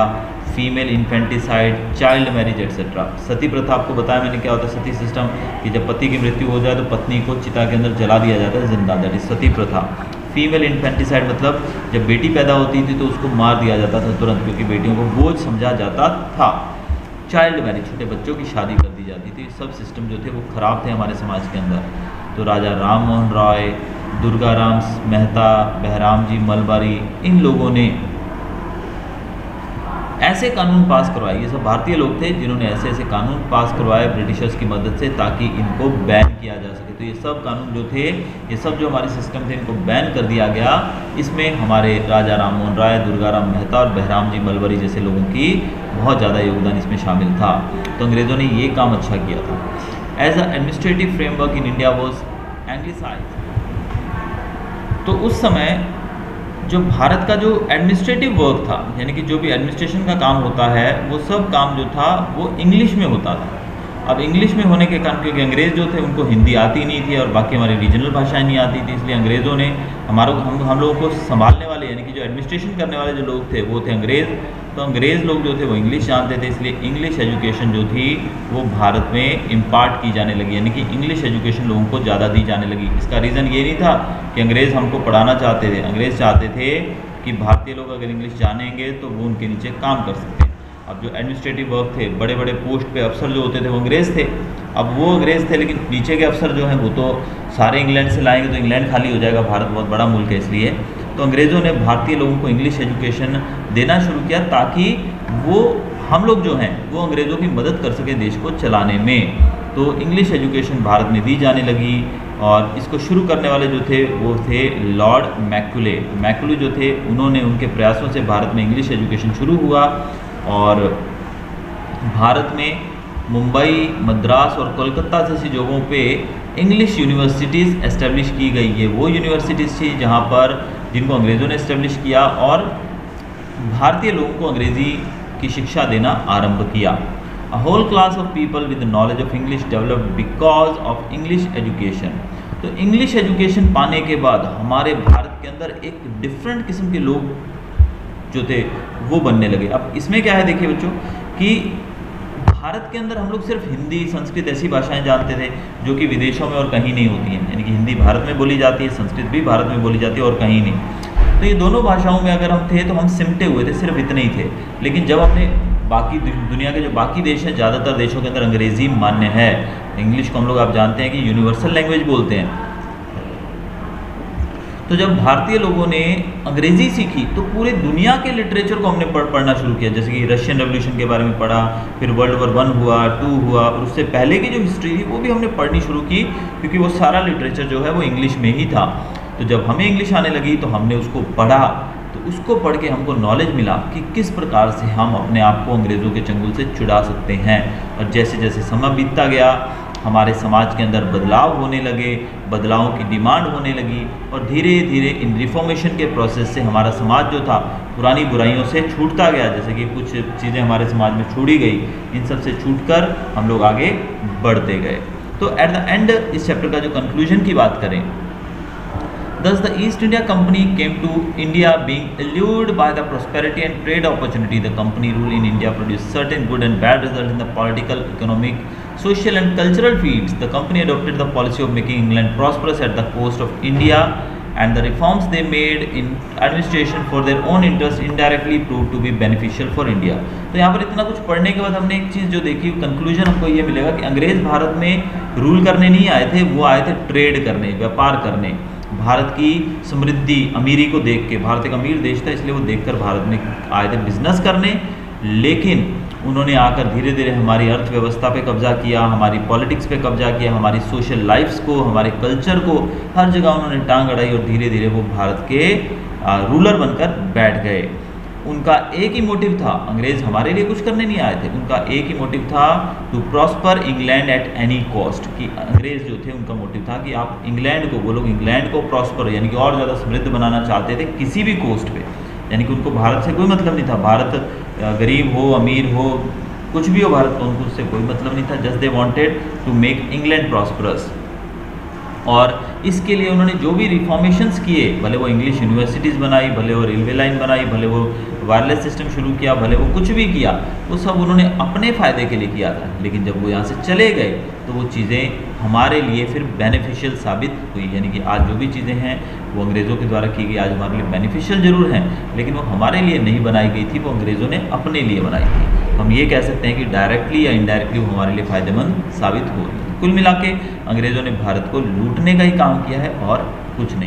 [SPEAKER 1] female infanticide, child marriage etcetera. Sati प्रथा आपको बताया मैंने क्या होता है, सती सिस्टम, कि जब पति की मृत्यु हो जाए तो पत्नी को चिता के अंदर जला दिया जाता है जिंदा, दैट इज सती प्रथा। फीमेल इन्फेंटिसाइड मतलब जब बेटी पैदा होती थी तो उसको मार दिया जाता था तुरंत, क्योंकि बेटियों को बोझ समझा जाता था। चाइल्ड मैरिज, छोटे बच्चों की शादी कर दी जाती थी। सब सिस्टम जो थे वो खराब थे हमारे समाज के अंदर। तो राजा राम मोहन राय, दुर्गाराम मेहता, बहराम जी मलबारी, इन लोगों ने ऐसे कानून पास करवाए। ये सब भारतीय लोग थे जिन्होंने ऐसे ऐसे कानून पास करवाए ब्रिटिशर्स की मदद से, ताकि इनको बैन किया जा सके। तो ये सब कानून जो थे, ये सब जो हमारे सिस्टम थे, इनको बैन कर दिया गया। इसमें हमारे राजा राम मोहन राय, दुर्गाराम मेहता और बहराम जी मलबारी जैसे लोगों की बहुत ज़्यादा योगदान इसमें शामिल था। तो अंग्रेज़ों ने ये काम अच्छा किया था। As a administrative framework in India was anglicised. तो उस समय जो भारत का जो एडमिनिस्ट्रेटिव वर्क था, यानी कि जो भी एडमिनिस्ट्रेशन का काम होता है, वो सब काम जो था वो इंग्लिश में होता था। अब इंग्लिश में होने के कारण, क्योंकि अंग्रेज़ जो थे उनको हिंदी आती नहीं थी और बाकी हमारी रीजनल भाषाएं नहीं आती थी, इसलिए अंग्रेज़ों ने हम लोगों को संभालने वाले, यानी कि जो एडमिनिस्ट्रेशन करने वाले जो लोग थे वो थे अंग्रेज़। तो अंग्रेज़ लोग जो थे वो इंग्लिश जानते थे, इसलिए इंग्लिश एजुकेशन जो थी वो भारत में इम्पार्ट की जाने लगी, यानी कि इंग्लिश एजुकेशन लोगों को ज़्यादा दी जाने लगी। इसका रीज़न ये नहीं था कि अंग्रेज़ हमको पढ़ाना चाहते थे, अंग्रेज़ चाहते थे कि भारतीय लोग अगर इंग्लिश जानेंगे तो वो उनके नीचे काम कर सकते हैं। अब जो एडमिनिस्ट्रेटिव वर्क थे, बड़े बड़े पोस्ट पे अफसर जो होते थे वो अंग्रेज़ थे। अब वो अंग्रेज़ थे, लेकिन नीचे के अफसर जो हैं वो तो सारे इंग्लैंड से लाएंगे, तो इंग्लैंड खाली हो जाएगा, भारत बहुत बड़ा मुल्क है। इसलिए तो अंग्रेज़ों ने भारतीय लोगों को इंग्लिश एजुकेशन देना शुरू किया, ताकि वो हम लोग जो हैं वो अंग्रेज़ों की मदद कर सके देश को चलाने में। तो इंग्लिश एजुकेशन भारत में दी जाने लगी, और इसको शुरू करने वाले जो थे वो थे लॉर्ड मैकुले। मैकुले जो थे, उन्होंने, उनके प्रयासों से भारत में इंग्लिश एजुकेशन शुरू हुआ, और भारत में मुंबई, मद्रास और कोलकाता जैसी जगहों पे इंग्लिश यूनिवर्सिटीज़ एस्टेब्लिश की गई। ये वो यूनिवर्सिटीज़ थी जहाँ पर, जिनको अंग्रेज़ों ने एस्टेब्लिश किया और भारतीय लोगों को अंग्रेज़ी की शिक्षा देना आरंभ किया। A whole class of people with knowledge of English developed because of English education. तो इंग्लिश एजुकेशन पाने के बाद हमारे भारत के अंदर एक डिफरेंट किस्म के लोग जो थे वो बनने लगे। अब इसमें क्या है, देखिए बच्चों, कि भारत के अंदर हम लोग सिर्फ हिंदी, संस्कृत ऐसी भाषाएं जानते थे जो कि विदेशों में और कहीं नहीं होती हैं। यानी कि हिंदी भारत में बोली जाती है, संस्कृत भी भारत में बोली जाती है और कहीं नहीं। तो ये दोनों भाषाओं में अगर हम थे तो हम सिमटे हुए थे, सिर्फ इतने ही थे। लेकिन जब हमने बाकी दुनिया के जो बाकी देश हैं, ज़्यादातर देशों के अंदर अंग्रेज़ी मान्य है। इंग्लिश को हम लोग, आप जानते हैं कि यूनिवर्सल लैंग्वेज बोलते हैं। तो जब भारतीय लोगों ने अंग्रेज़ी सीखी तो पूरे दुनिया के लिटरेचर को हमने पढ़ना शुरू किया। जैसे कि रशियन रेवोल्यूशन के बारे में पढ़ा, फिर वर्ल्ड वॉर 1 हुआ, 2 हुआ, और उससे पहले की जो हिस्ट्री थी वो भी हमने पढ़नी शुरू की, क्योंकि वो सारा लिटरेचर जो है वो इंग्लिश में ही था। तो जब हमें इंग्लिश आने लगी तो हमने उसको पढ़ा, तो उसको पढ़ के हमको नॉलेज मिला कि किस प्रकार से हम अपने आप को अंग्रेज़ों के चंगुल से छुड़ा सकते हैं। और जैसे जैसे समय बीतता गया, हमारे समाज के अंदर बदलाव होने लगे, बदलावों की डिमांड होने लगी, और धीरे धीरे इन रिफॉर्मेशन के प्रोसेस से हमारा समाज जो था पुरानी बुराइयों से छूटता गया। जैसे कि कुछ चीज़ें हमारे समाज में छोड़ी गई, इन सब से छूटकर हम लोग आगे बढ़ते गए। तो एट द एंड इस चैप्टर का जो कंक्लूजन की बात करें, Thus, the East India Company came to India being allured by the prosperity and trade opportunity. The company rule in India produced certain good and bad results in the political, economic, social and cultural fields. The company adopted the policy of making England prosperous at the cost of India, and the reforms they made in administration for their own interest indirectly proved to be beneficial for India. तो यहाँ पर इतना कुछ पढ़ने के बाद हमने एक चीज़ जो देखी, कंक्लूजन हमको ये मिलेगा कि अंग्रेज़ भारत में रूल करने नहीं आए थे, वो आए थे ट्रेड करने, व्यापार करने। भारत की समृद्धि, अमीरी को देख के, भारत एक अमीर देश था इसलिए वो देखकर भारत में आए थे बिजनेस करने। लेकिन उन्होंने आकर धीरे धीरे हमारी अर्थव्यवस्था पे कब्जा किया, हमारी पॉलिटिक्स पे कब्जा किया, हमारी सोशल लाइफ्स को, हमारे कल्चर को, हर जगह उन्होंने टांग अड़ाई, और धीरे धीरे वो भारत के रूलर बनकर बैठ गए। उनका एक ही मोटिव था, अंग्रेज़ हमारे लिए कुछ करने नहीं आए थे, उनका एक ही मोटिव था, to prosper England at any cost. कि अंग्रेज़ जो थे उनका मोटिव था कि आप इंग्लैंड को, वो लोग इंग्लैंड को प्रॉस्पर यानी कि और ज़्यादा समृद्ध बनाना चाहते थे किसी भी कॉस्ट पे। यानी कि उनको भारत से कोई मतलब नहीं था, भारत गरीब हो, अमीर हो, कुछ भी हो, भारत को उनको उससे कोई मतलब नहीं था। Just they wanted to make England prosperous. और इसके लिए उन्होंने जो भी रिफॉर्मेशंस किए, भले वो इंग्लिश यूनिवर्सिटीज़ बनाई, भले वो रेलवे लाइन बनाई, भले वो वायरलेस सिस्टम शुरू किया, भले वो कुछ भी किया, वो सब उन्होंने अपने फ़ायदे के लिए किया था। लेकिन जब वो यहाँ से चले गए तो वो चीज़ें हमारे लिए फिर बेनिफिशियल साबित हुई। यानी कि आज जो भी चीज़ें हैं वो अंग्रेज़ों के द्वारा की गई, आज हमारे लिए बेनिफिशियल ज़रूर हैं, लेकिन वो हमारे लिए नहीं बनाई गई थी, वो अंग्रेज़ों ने अपने लिए बनाई थी। हम ये कह सकते हैं कि डायरेक्टली या इनडायरेक्टली वो हमारे लिए फ़ायदेमंद साबित हो रही है। कुल मिला के अंग्रेज़ों ने भारत को लूटने का ही काम किया है और कुछ नहीं।